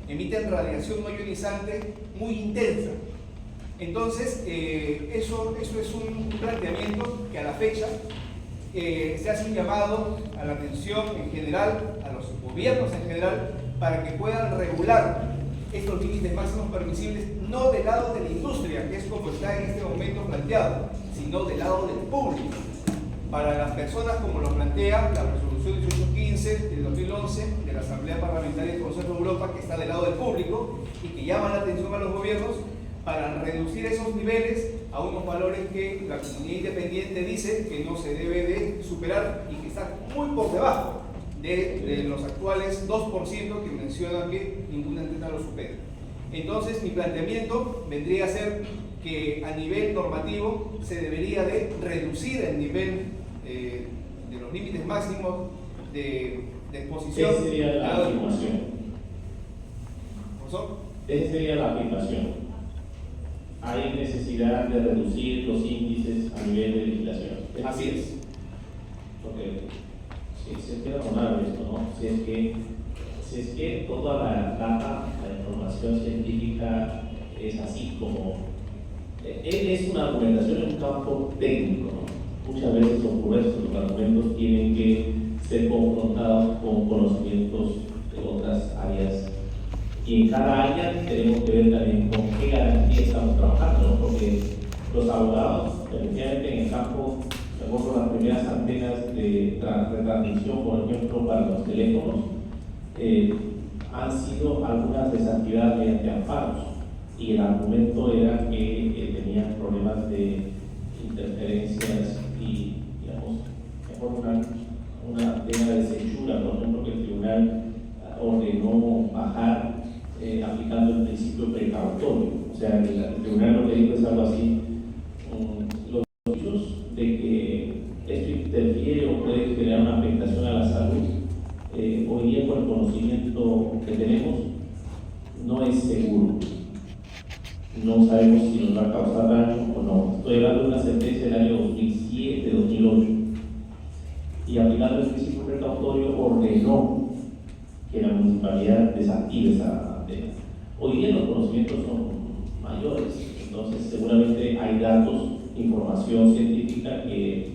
Speaker 8: emiten radiación no ionizante muy intensa. Entonces, eso es un planteamiento que a la fecha se hace un llamado a la atención en general, a los gobiernos en general, para que puedan regular estos límites máximos permisibles, no del lado de la industria, que es como está en este momento planteado, sino del lado del público. Para las personas, como lo plantea la resolución 1815 del 2011 de la Asamblea Parlamentaria del Consejo de Europa, que está del lado del público y que llama la atención a los gobiernos para reducir esos niveles a unos valores que la comunidad independiente dice que no se debe de superar y que está muy por debajo de los actuales 2% que mencionan que ninguna antena lo supera. Entonces, mi planteamiento vendría a ser que a nivel normativo se debería de reducir el nivel de los límites máximos de exposición.
Speaker 1: Esa sería la afirmación.
Speaker 8: ¿Profesor?
Speaker 1: Esa sería la afirmación. Hay necesidad de reducir los índices a nivel de legislación.
Speaker 8: Así es.
Speaker 1: Porque si es que razonable esto, ¿no? Si es que toda la data, la información científica es así como es una argumentación en un campo técnico, ¿no? Muchas veces ocurre esto, los argumentos tienen que ser confrontados con conocimientos de otras áreas, y en cada área tenemos que ver también con qué garantía estamos trabajando, ¿no? Porque los abogados, efectivamente en el campo, por las primeras antenas de retransmisión, por ejemplo, para los teléfonos, han sido algunas desactivadas mediante amparos, y el argumento era que tenían problemas de interferencias y, digamos, mejor una antena de censura, por ejemplo, que el tribunal ordenó bajar aplicando el principio precautorio. O sea, el tribunal lo que dijo es algo así, los hechos de que esto interfiere o puede generar una afectación a la salud, hoy día con el conocimiento que tenemos, no es seguro. No sabemos si nos va a causar daño o no. Estoy hablando de una sentencia del año 2007-2008. Y aplicando el principio precautorio ordenó que la municipalidad desactive esa antena. Hoy día los conocimientos son mayores, entonces seguramente hay datos, información científica que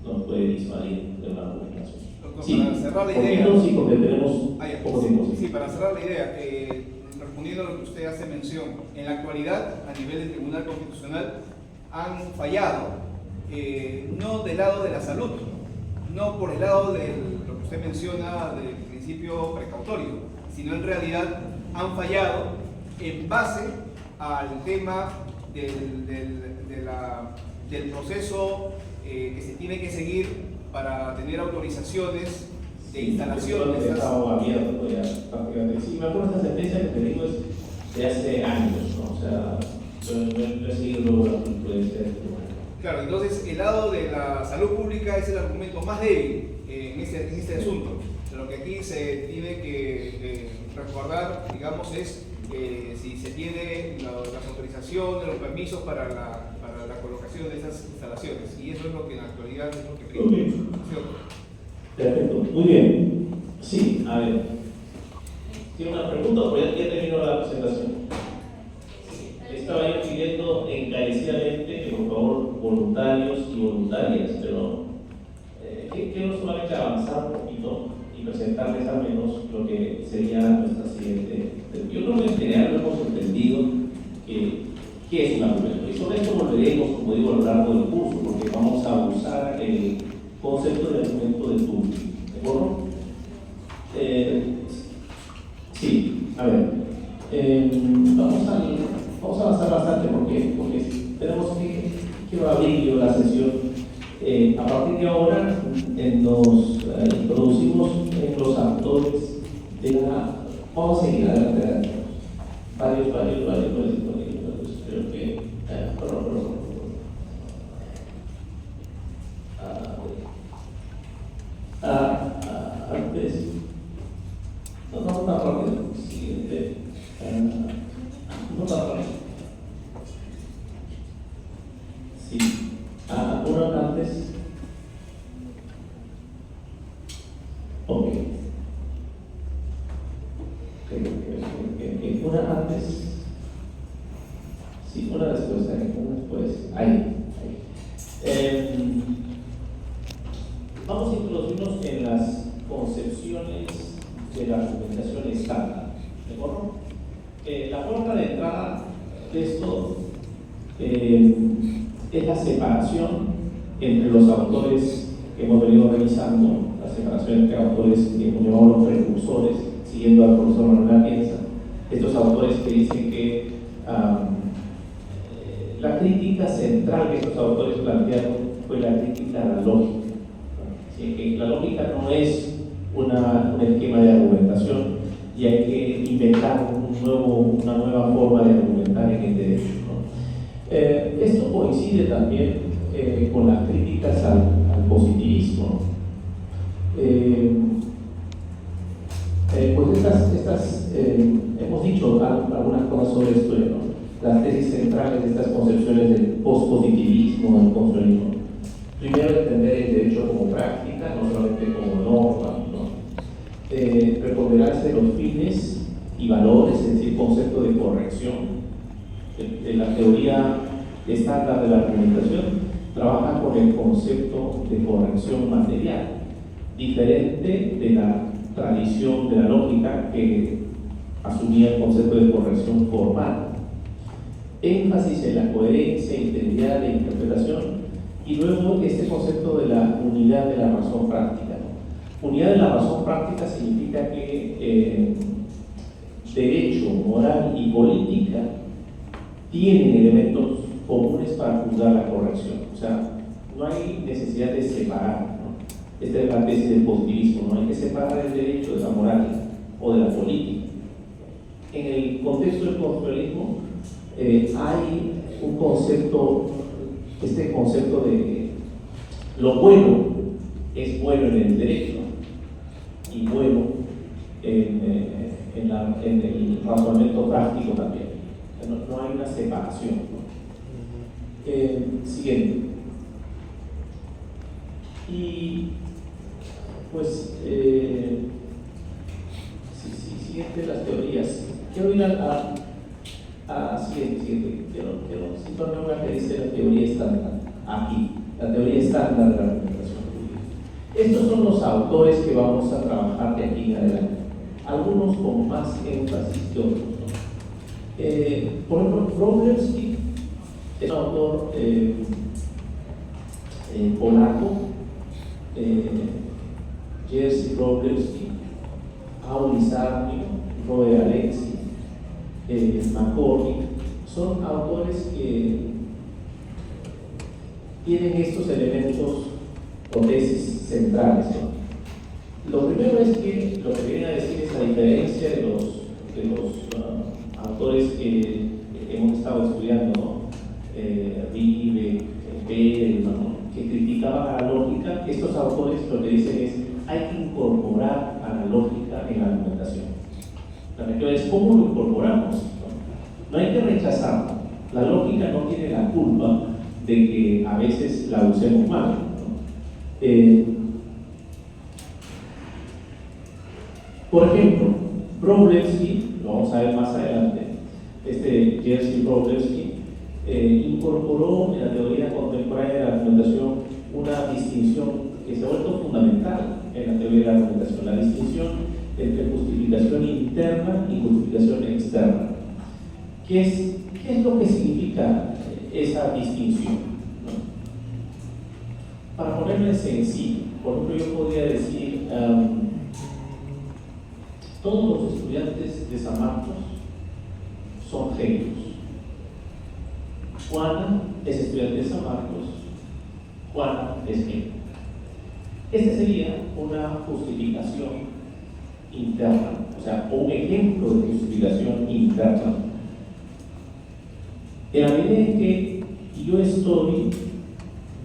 Speaker 1: nos puede disuadir de una comunicación.
Speaker 8: Doctor, para cerrar la idea,
Speaker 1: sí, porque tenemos poco tiempo.
Speaker 8: sí, para cerrar la idea, respondiendo a lo que usted hace mención, en la actualidad, a nivel del Tribunal Constitucional, han fallado, no del lado de la salud, no por el lado de lo que usted menciona del principio precautorio, sino en realidad han fallado en base al tema del proceso que se tiene que seguir para tener autorizaciones de instalación de estas.
Speaker 1: Abierto ya, prácticamente. Sí, me acuerdo de esa sentencia que te digo es de hace años, ¿no? O sea, no he seguido la influencia de este momento.
Speaker 8: Claro, entonces el lado de la salud pública es el argumento más débil en este asunto. Lo que aquí se tiene que resguardar, digamos, es si se tiene las autorizaciones, los permisos para la colocación de esas instalaciones. Y eso es lo que en la actualidad es lo que prima.
Speaker 1: Okay. Perfecto, muy bien. Sí, a ver. ¿Tiene una pregunta o ya terminó la presentación? Estaba yo pidiendo encarecidamente que por favor voluntarios y voluntarias, pero quiero solamente avanzar un poquito y presentarles al menos lo que sería nuestra siguiente. Yo creo que en general lo hemos entendido qué es un argumento. Y sobre esto volveremos, como digo, a lo largo del curso, porque vamos a usar el concepto de argumento de Turing. ¿De acuerdo? Sí, a ver. Vamos a avanzar bastante porque tenemos que, quiero abrir yo la sesión. A partir de ahora nos introducimos en los actores de la. Vamos a seguir adelante. Varios. Creo que. Antes. No tan rápido. Siguiente. No tan rápido. Sí. Uno antes. Ok. Una antes. Sí, una después. Una después. Ahí. Vamos a introducirnos en las concepciones de la argumentación estándar. ¿De acuerdo? La puerta de entrada de esto es la separación entre los autores que hemos venido revisando, la separación entre autores que hemos llamado los precursores, siguiendo al profesor Manuel Atienza, estos autores que dicen que la crítica central que estos autores plantearon fue la crítica a la lógica. Así que la lógica no es un esquema de argumentación y hay que inventar una nueva forma de argumentar en el derecho, ¿no? Esto coincide también con las críticas al positivismo. Pues hemos dicho algunas cosas sobre esto, ¿no? Las tesis centrales de estas concepciones del pospositivismo, del constructivismo. Primero, entender el derecho como práctica, no solamente como norma, ¿no? Preponderarse los fines y valores, es decir, concepto de corrección. En la teoría estándar de la argumentación trabaja con el concepto de corrección material, diferente de la tradición de la lógica que asumía el concepto de corrección formal. Énfasis en la coherencia, integridad e interpretación, y luego este concepto de la unidad de la razón práctica. Unidad de la razón práctica significa que derecho, moral y política tienen elementos comunes para juzgar la corrección. O sea, no hay necesidad de separar, ¿no? Esta es la tesis del positivismo, no hay que separar el derecho de la moral o de la política. en el contexto del constructivismo hay un concepto, este concepto de que lo bueno es bueno en el derecho y bueno en el razonamiento práctico también. No hay una separación, ¿no? Siguiente. Y pues siguiente las teorías. Quiero ir a siguiente. Quiero situarme una que dice la teoría estándar. Aquí, la teoría estándar de la argumentación jurídica. Estos son los autores que vamos a trabajar de aquí en adelante. Algunos con más énfasis que otros, ¿no? Por ejemplo, Wróblewski es un autor polaco, Jerzy Wróblewski, Paul Lizardi, Robert Alexi, McCormick, son autores que tienen estos elementos o tesis centrales, ¿no? Lo primero es que lo que viene a decir es la diferencia de los autores que hemos estado estudiando, ¿no? Ribe, Pérez, ¿no? Que criticaban a la lógica. Estos autores lo que dicen es hay que incorporar a la lógica en la argumentación. La cuestión es cómo lo incorporamos, ¿no? No hay que rechazarla. La lógica no tiene la culpa de que a veces la usemos mal, ¿no? Por ejemplo, Wróblewski, lo vamos a ver más adelante, Jerzy Wróblewski incorporó en la teoría contemporánea de la argumentación una distinción que se ha vuelto fundamental en la teoría de la argumentación, la distinción entre justificación interna y justificación externa. ¿Qué es lo que significa esa distinción, ¿no? Para ponerlo en sencillo, por ejemplo, yo podría decir todos los estudiantes de San Marcos son genios. Juana es estudiante de San Marcos, Juana es genio. Este sería una justificación interna, o sea, un ejemplo de justificación interna. En la medida en que yo estoy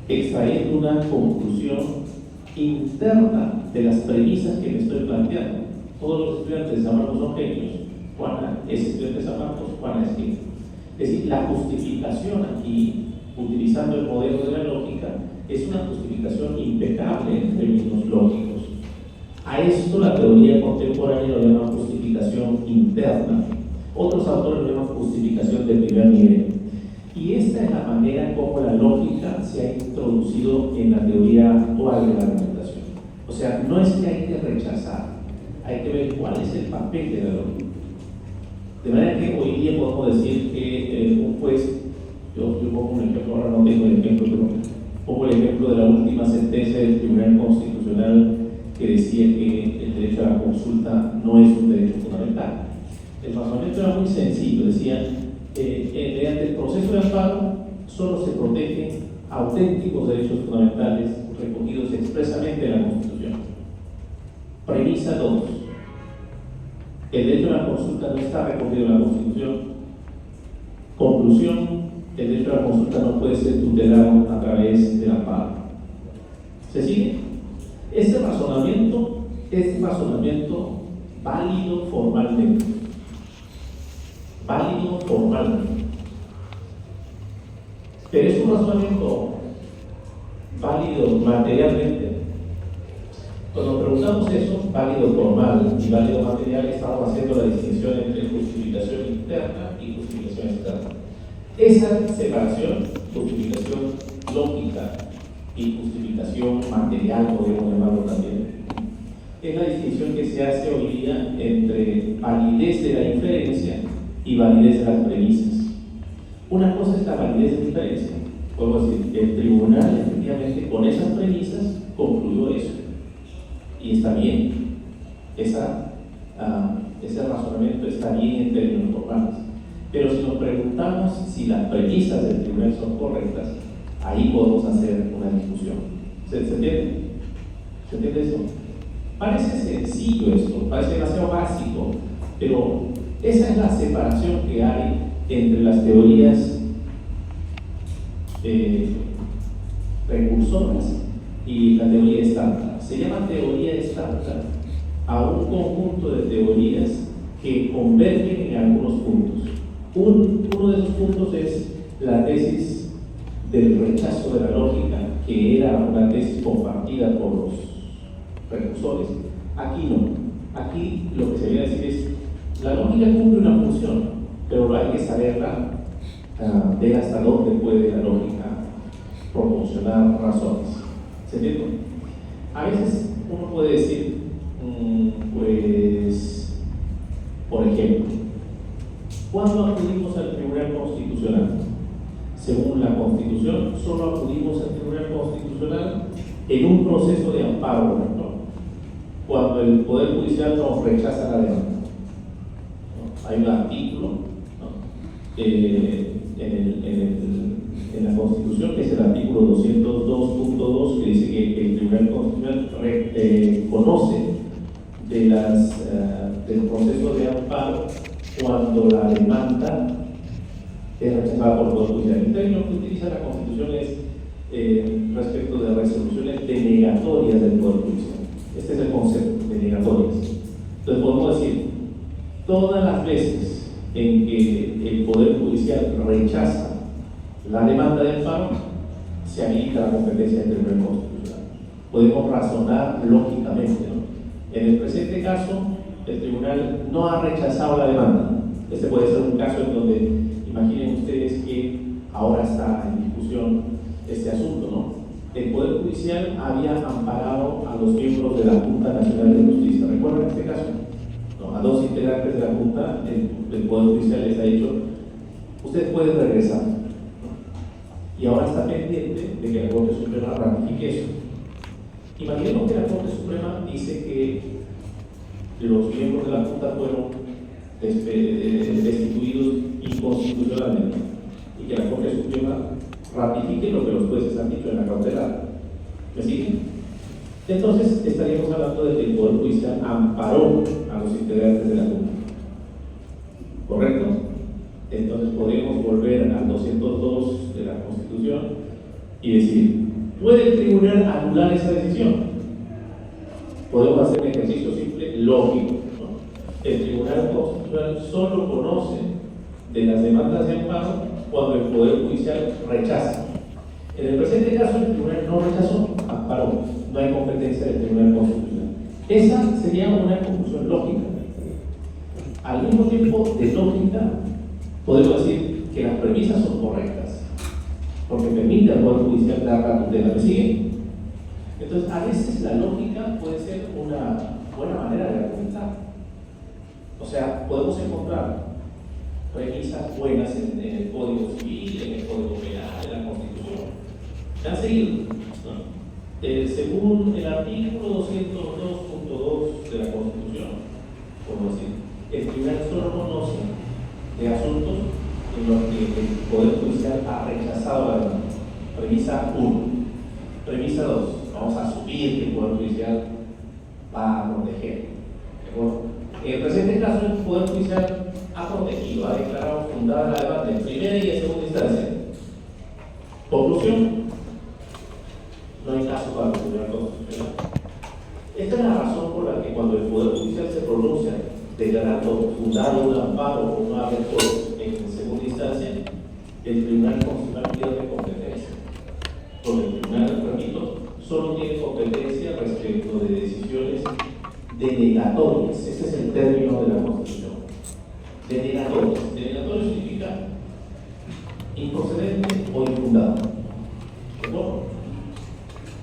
Speaker 1: extrayendo una conclusión interna de las premisas que me estoy planteando. Todos los estudiantes de San Marcos son genios, Juana es estudiante de San Marcos, Juana es genio. Es decir, la justificación aquí, utilizando el modelo de la lógica, es una justificación impecable en términos lógicos. A esto la teoría contemporánea lo llama justificación interna. Otros autores lo llaman justificación de primer nivel. Y esta es la manera como la lógica se ha introducido en la teoría actual de la argumentación. O sea, no es que hay que rechazar, hay que ver cuál es el papel de la lógica. De manera que hoy día podemos decir que un juez, yo pongo un ejemplo, ahora no tengo el ejemplo, pero pongo el ejemplo de la última sentencia del Tribunal Constitucional que decía que el derecho a la consulta no es un derecho fundamental. El razonamiento era muy sencillo, decía mediante el proceso de amparo solo se protegen auténticos derechos fundamentales recogidos expresamente en la Constitución. Premisa 2. El derecho a la consulta no está recogido en la Constitución. Conclusión: el derecho a la consulta no puede ser tutelado a través del amparo. ¿Se sigue? Este razonamiento es válido formalmente. Válido formalmente. Pero es un razonamiento válido materialmente. Cuando preguntamos eso, válido formal y válido material, estamos haciendo la distinción entre justificación interna y justificación externa. Esa separación, justificación lógica y justificación material, podemos llamarlo también, es la distinción que se hace hoy día entre validez de la inferencia y validez de las premisas. Una cosa es la validez de la inferencia. Podemos decir que el tribunal, efectivamente, con esas premisas concluyó eso. Y está bien, ese razonamiento está bien en términos formales. Pero si nos preguntamos si las premisas del tribunal son correctas, ahí podemos hacer una discusión. ¿Se entiende? ¿Se entiende eso? Parece sencillo esto, parece demasiado básico, pero Esa es la separación que hay entre las teorías recursoras y la teoría estándar. Se llama teoría estándar a un conjunto de teorías que convergen en algunos puntos. Uno de esos puntos es la tesis del rechazo de la lógica, que era una tesis compartida por los precursores. Aquí no. Aquí lo que se viene a decir es: la lógica cumple una función, pero hay que saberla, ver hasta dónde puede la lógica proporcionar razones. ¿Se entiende? A veces uno puede decir, pues, por ejemplo, ¿cuándo acudimos al Tribunal Constitucional? Según la Constitución, solo acudimos al Tribunal Constitucional en un proceso de amparo, ¿no? Cuando el Poder Judicial nos rechaza la demanda. ¿No? Hay un artículo, ¿no? En la Constitución, que es el artículo 202.2, que dice que el Tribunal Constitucional conoce del proceso de amparo cuando la demanda es rechazada por el Poder Judicial. El término que utiliza la Constitución es respecto de resoluciones denegatorias del Poder Judicial. Este es el concepto, denegatorias. Entonces podemos decir, todas las veces en que el Poder Judicial rechaza la demanda de amparo, se habilita la competencia del Tribunal Constitucional. Podemos razonar lógicamente, ¿no? En el presente caso, el Tribunal no ha rechazado la demanda. Este puede ser un caso en donde, imaginen ustedes que ahora está en discusión este asunto, ¿no? El Poder Judicial había amparado a los miembros de la Junta Nacional de Justicia. ¿Recuerdan este caso? No, a dos integrantes de la Junta, el Poder Judicial les ha dicho: ustedes pueden regresar. Y ahora está pendiente de que la Corte Suprema ratifique eso. Imaginemos que la Corte Suprema dice que los miembros de la Junta fueron destituidos inconstitucionalmente y que la Corte Suprema ratifique lo que los jueces han dicho en la cautelar. ¿Me siguen? Entonces estaríamos hablando de que el Poder Judicial amparó a los integrantes de la Junta. ¿Correcto? Entonces podríamos volver al 202 de la Constitución y decir: ¿puede el tribunal anular esa decisión? Podemos hacer un ejercicio simple, lógico, ¿no? El Tribunal Constitucional solo conoce de las demandas de amparo cuando el Poder Judicial rechaza. En el presente caso, el tribunal no rechazó, amparó. No hay competencia del Tribunal Constitucional. Esa sería una conclusión lógica. Al mismo tiempo, de lógica, podemos decir que las premisas son correctas, porque permite al Poder Judicial dar la tutela. ¿Me siguen? Entonces, a veces la lógica puede ser una buena manera de argumentar. O sea, podemos encontrar premisas buenas en el Código Civil, en el Código Penal, en la Constitución. ¿Se han seguido? ¿No? Según el artículo 202.2 de la Constitución, podemos decir, el tribunal solo conoce de asuntos en los que el Poder Judicial ha rechazado la demanda. Premisa 1. Premisa 2. Vamos a asumir que el Poder Judicial va a proteger. ¿De acuerdo? En el presente caso, el Poder Judicial ha protegido, ha declarado fundada la demanda en primera y en segunda instancia. Conclusión: no hay caso para el Tribunal Constitucional. Esta es la razón por la que cuando el Poder Judicial se pronuncia declarando fundado un amparo o un habeas corpus en segunda instancia, el Tribunal Constitucional pierde competencia. Porque el Tribunal, repito, solo tiene competencia respecto de decisiones denegatorias. Ese es el término de la Constitución. Denegatorias. Denegatorio significa improcedente o infundado. ¿De acuerdo?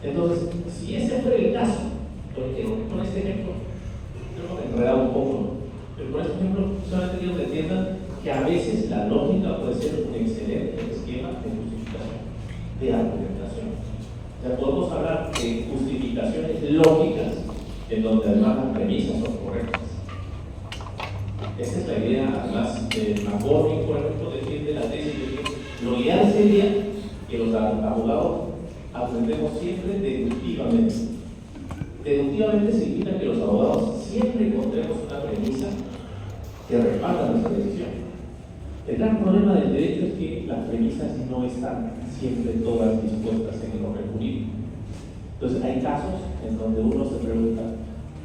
Speaker 1: Entonces, si ese fue el caso, porque con este ejemplo, creo que me he enredado un poco, ¿no? Pero con este ejemplo, solamente quiero que entiendan que a veces la lógica puede ser un excelente esquema de justificación, de argumentación. O sea, podemos hablar de justificaciones lógicas en donde además las premisas son correctas. Esta es la idea, además, de McGorry, por ejemplo, defiende la tesis de que lo ideal sería que los abogados aprendemos siempre deductivamente. Deductivamente significa que los abogados siempre encontremos una premisa que respaldan esa decisión. El gran problema del derecho es que las premisas no están siempre todas dispuestas en el orden jurídico. Entonces hay casos en donde uno se pregunta,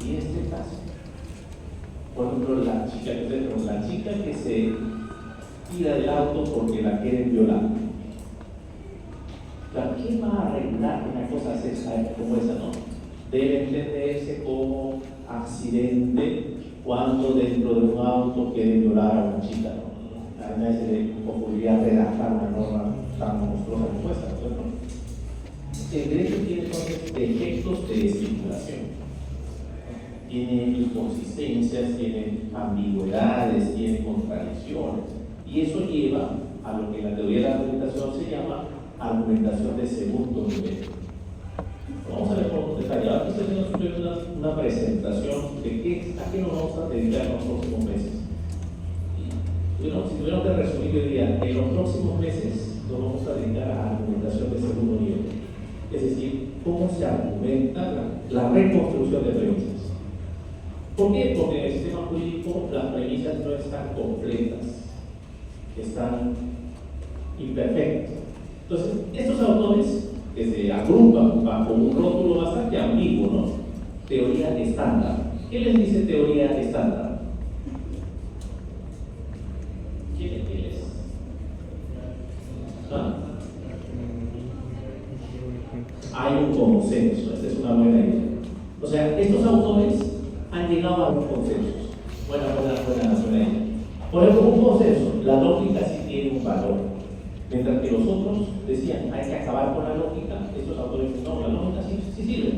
Speaker 1: ¿y este caso? Por ejemplo, la chica que se tira del auto porque la quieren violar. ¿Quién va a regular una cosa como esa? No? Debe entenderse como accidente cuando dentro de un auto quieren violar a una chica. ¿No? A nadie se le ocurriría redactar una norma tan monstruosa como esa. ¿No? El derecho tiene entonces defectos de estipulación, tiene inconsistencias, tiene ambigüedades, tiene contradicciones, y eso lleva a lo que en la teoría de la argumentación se llama argumentación de segundo nivel. Vamos a ver por detalle. Ahora estoy haciendo una presentación de a qué nos vamos a dedicar en los próximos meses. Y, bueno, si tuviéramos que resumir, yo diría, en los próximos meses nos vamos a dedicar a argumentación de segundo nivel. Es decir, cómo se argumenta la reconstrucción de premisas. ¿Por qué? Porque en el sistema jurídico las premisas no están completas, están imperfectas. Entonces, estos autores que se agrupan bajo un rótulo bastante ambiguo, ¿no? Teoría estándar. ¿Qué les dice teoría estándar? ¿Quién es? ¿Ah? Hay un consenso, esta es una buena idea. O sea, estos autores han llegado a un consenso. Buena idea. Por ejemplo, un consenso, la lógica sí tiene un valor. Mientras que los otros decían, hay que acabar con la lógica, estos autores dicen, no, la lógica sí sirve,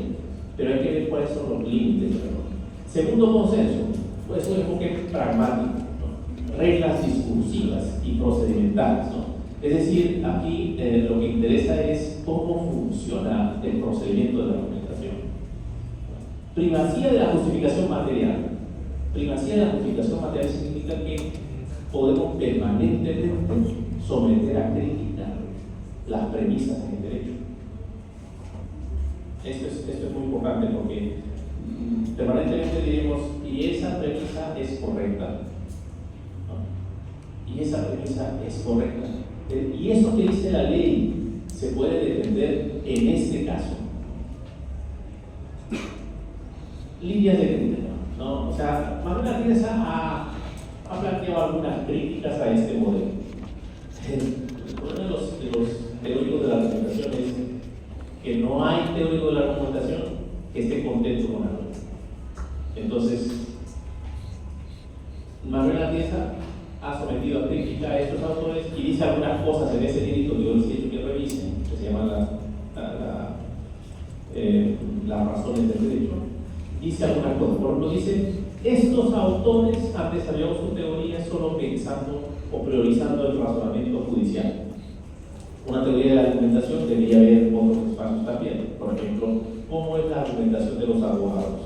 Speaker 1: pero hay que ver cuáles son los límites de la lógica. Segundo consenso, pues es un enfoque pragmático, ¿no? Reglas discursivas y procedimentales, ¿no? Es decir, aquí lo que interesa es cómo funciona el procedimiento de la argumentación. Primacía de la justificación material. Primacía de la justificación material significa que podemos permanentemente someter a crítica las premisas en el derecho. Esto es muy importante porque permanentemente diremos, y esa premisa es correcta, ¿no? Y esa premisa es correcta. Y eso que dice la ley se puede defender en este caso. Líneas de criterio, ¿no? O sea, Manuel Atienza ha planteado algunas críticas a este modelo. Uno de los teóricos de la argumentación es que no hay teórico de la argumentación que esté contento con la norma. Entonces, Manuel Atienza ha sometido a crítica a estos autores y dice algunas cosas en ese librito que yo les he dicho que revisen, que se llama las razones del derecho. Dice algunas cosas. Por ejemplo, dice, estos autores han desarrollado su teoría solo pensando o priorizando el razonamiento judicial. Una teoría de la argumentación debería haber otros espacios también. Por ejemplo, ¿cómo es la argumentación de los abogados?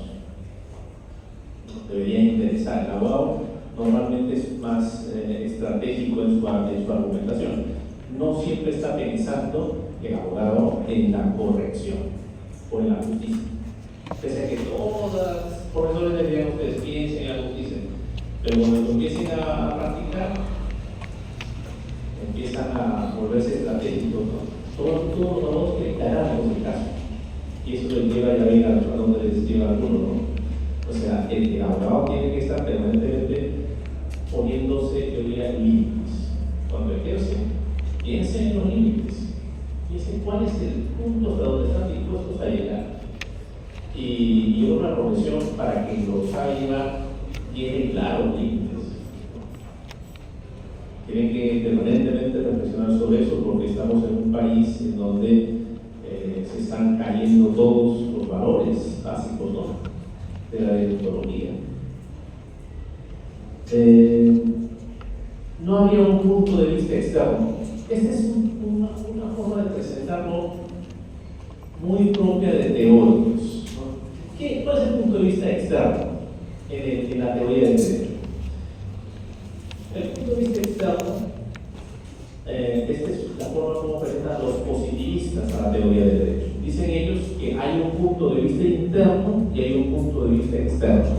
Speaker 1: Debería interesar. El abogado normalmente es más estratégico en su argumentación. No siempre está pensando el abogado en la corrección o en la justicia. Pese a que todos los profesores deberían ustedes piensen en la justicia, pero cuando empiecen a practicar, empiezan a volverse estratégicos, ¿no? Todos los abogados quieren ganar en el caso, y eso les lleva ya bien a donde les lleva alguno, ¿no? O sea, el abogado tiene que estar permanentemente poniéndose, yo diría, límites. Cuando ejerce, piensen en los límites, piensen cuál es el punto hasta donde están dispuestos a llegar. Y una profesión para que los haga tiene claros límites. Tienen que permanentemente reflexionar sobre eso porque estamos en un país en donde se están cayendo todos los valores básicos, ¿no? De la deontología. No había un punto de vista externo. Esta es una forma de presentarlo muy propia de teóricos, ¿no? ¿Cuál es el punto de vista externo en la teoría del derecho? El punto de vista externo, esta es la forma como presentan los positivistas a la teoría del derecho. Dicen ellos que hay un punto de vista interno y hay un punto de vista externo.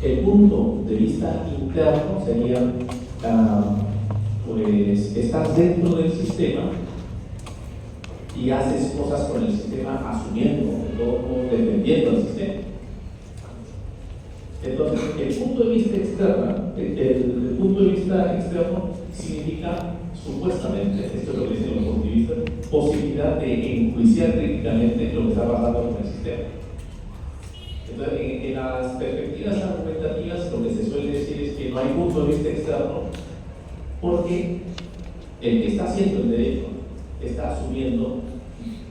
Speaker 1: El punto de vista interno interno sería pues estás dentro del sistema y haces cosas con el sistema asumiendo, no dependiendo del sistema. Entonces, el punto de vista externo, el punto de vista externo significa, supuestamente, esto es lo que dicen los positivistas, posibilidad de enjuiciar críticamente lo que está pasando con el sistema. Entonces, en las perspectivas argumentativas, lo que se suele decir es que no hay punto de vista externo porque el que está haciendo el derecho está asumiendo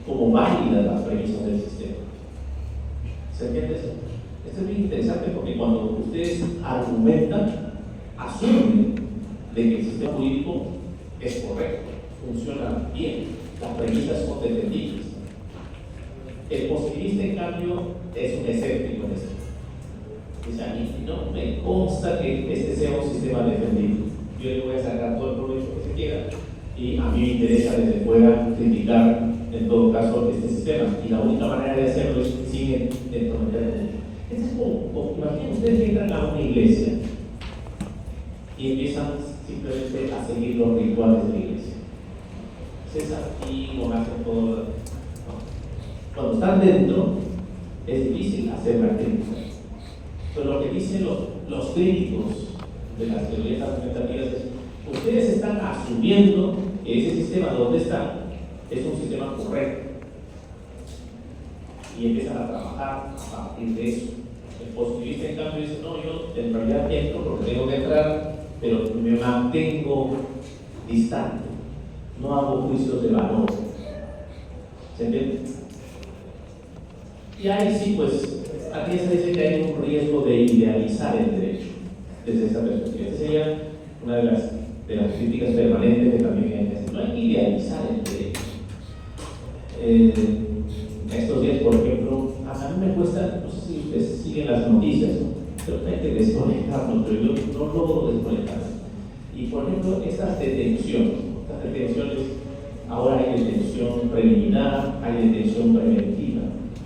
Speaker 1: como válidas las premisas del sistema. ¿Se entiende eso? Esto es muy interesante porque cuando ustedes argumentan, asumen de que el sistema jurídico es correcto, funciona bien, las premisas son defendibles. El positivista, en cambio, es un escéptico en esto. Dice, a mí no me consta que este sea un sistema defendible. Yo le voy a sacar todo el provecho que se quiera y a mí me interesa desde fuera criticar, en todo caso, este sistema. Y la única manera de hacerlo es sin entrometerme. Es como, imaginen ustedes que entran a una iglesia y empiezan simplemente a seguir los rituales de la iglesia. Se desactivan, hacen todo. ¿No? Cuando están dentro, es difícil hacer la crítica. Pero lo que dicen los críticos de las teorías argumentativas es: ustedes están asumiendo que ese sistema donde están es un sistema correcto. Y empiezan a trabajar a partir de eso. El positivista, en cambio, dice: no, yo en realidad entro porque tengo que entrar, pero me mantengo distante, no hago juicios de valor. ¿Se entiende? Y ahí sí, pues, aquí se dice que hay un riesgo de idealizar el derecho desde esa perspectiva. Esa sería una de las críticas permanentes que también hay que hacer. No hay que idealizar el derecho. Estos días, por ejemplo, a mí me cuesta, no sé si ustedes siguen las noticias, ¿no? Pero hay que desconectarnos, pero yo no logro desconectarme. Y por ejemplo, estas detenciones, ahora hay detención preliminar, hay detención preventiva.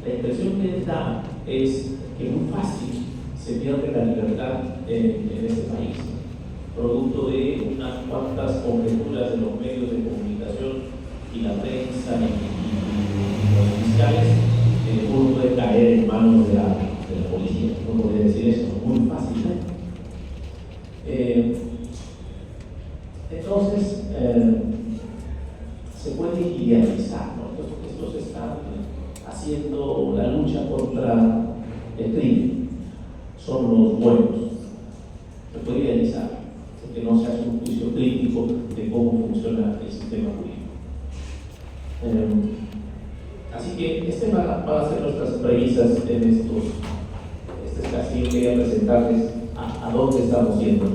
Speaker 1: La impresión que da es que muy fácil se pierde la libertad en este país, producto de unas cuantas conjeturas de los medios de comunicación y la prensa y los fiscales. Uno puede caer en manos de la policía, no podría decir eso muy fácilmente. Entonces, se puede idealizar, ¿no? Estos están haciendo la lucha contra el crimen, son los buenos. Se puede idealizar, porque no se hace un juicio crítico de cómo funciona el sistema jurídico. Así que este van a ser nuestras premisas en estos. Este es casi, quería presentarles a dónde estamos yendo,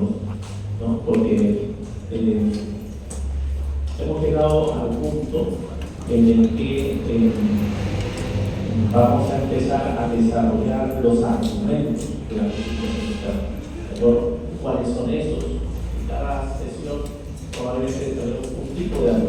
Speaker 1: ¿no? Porque hemos llegado al punto en el que vamos a empezar a desarrollar los argumentos de la Constitución. ¿Cuáles son esos? En cada sesión probablemente tenemos un tipo de argumento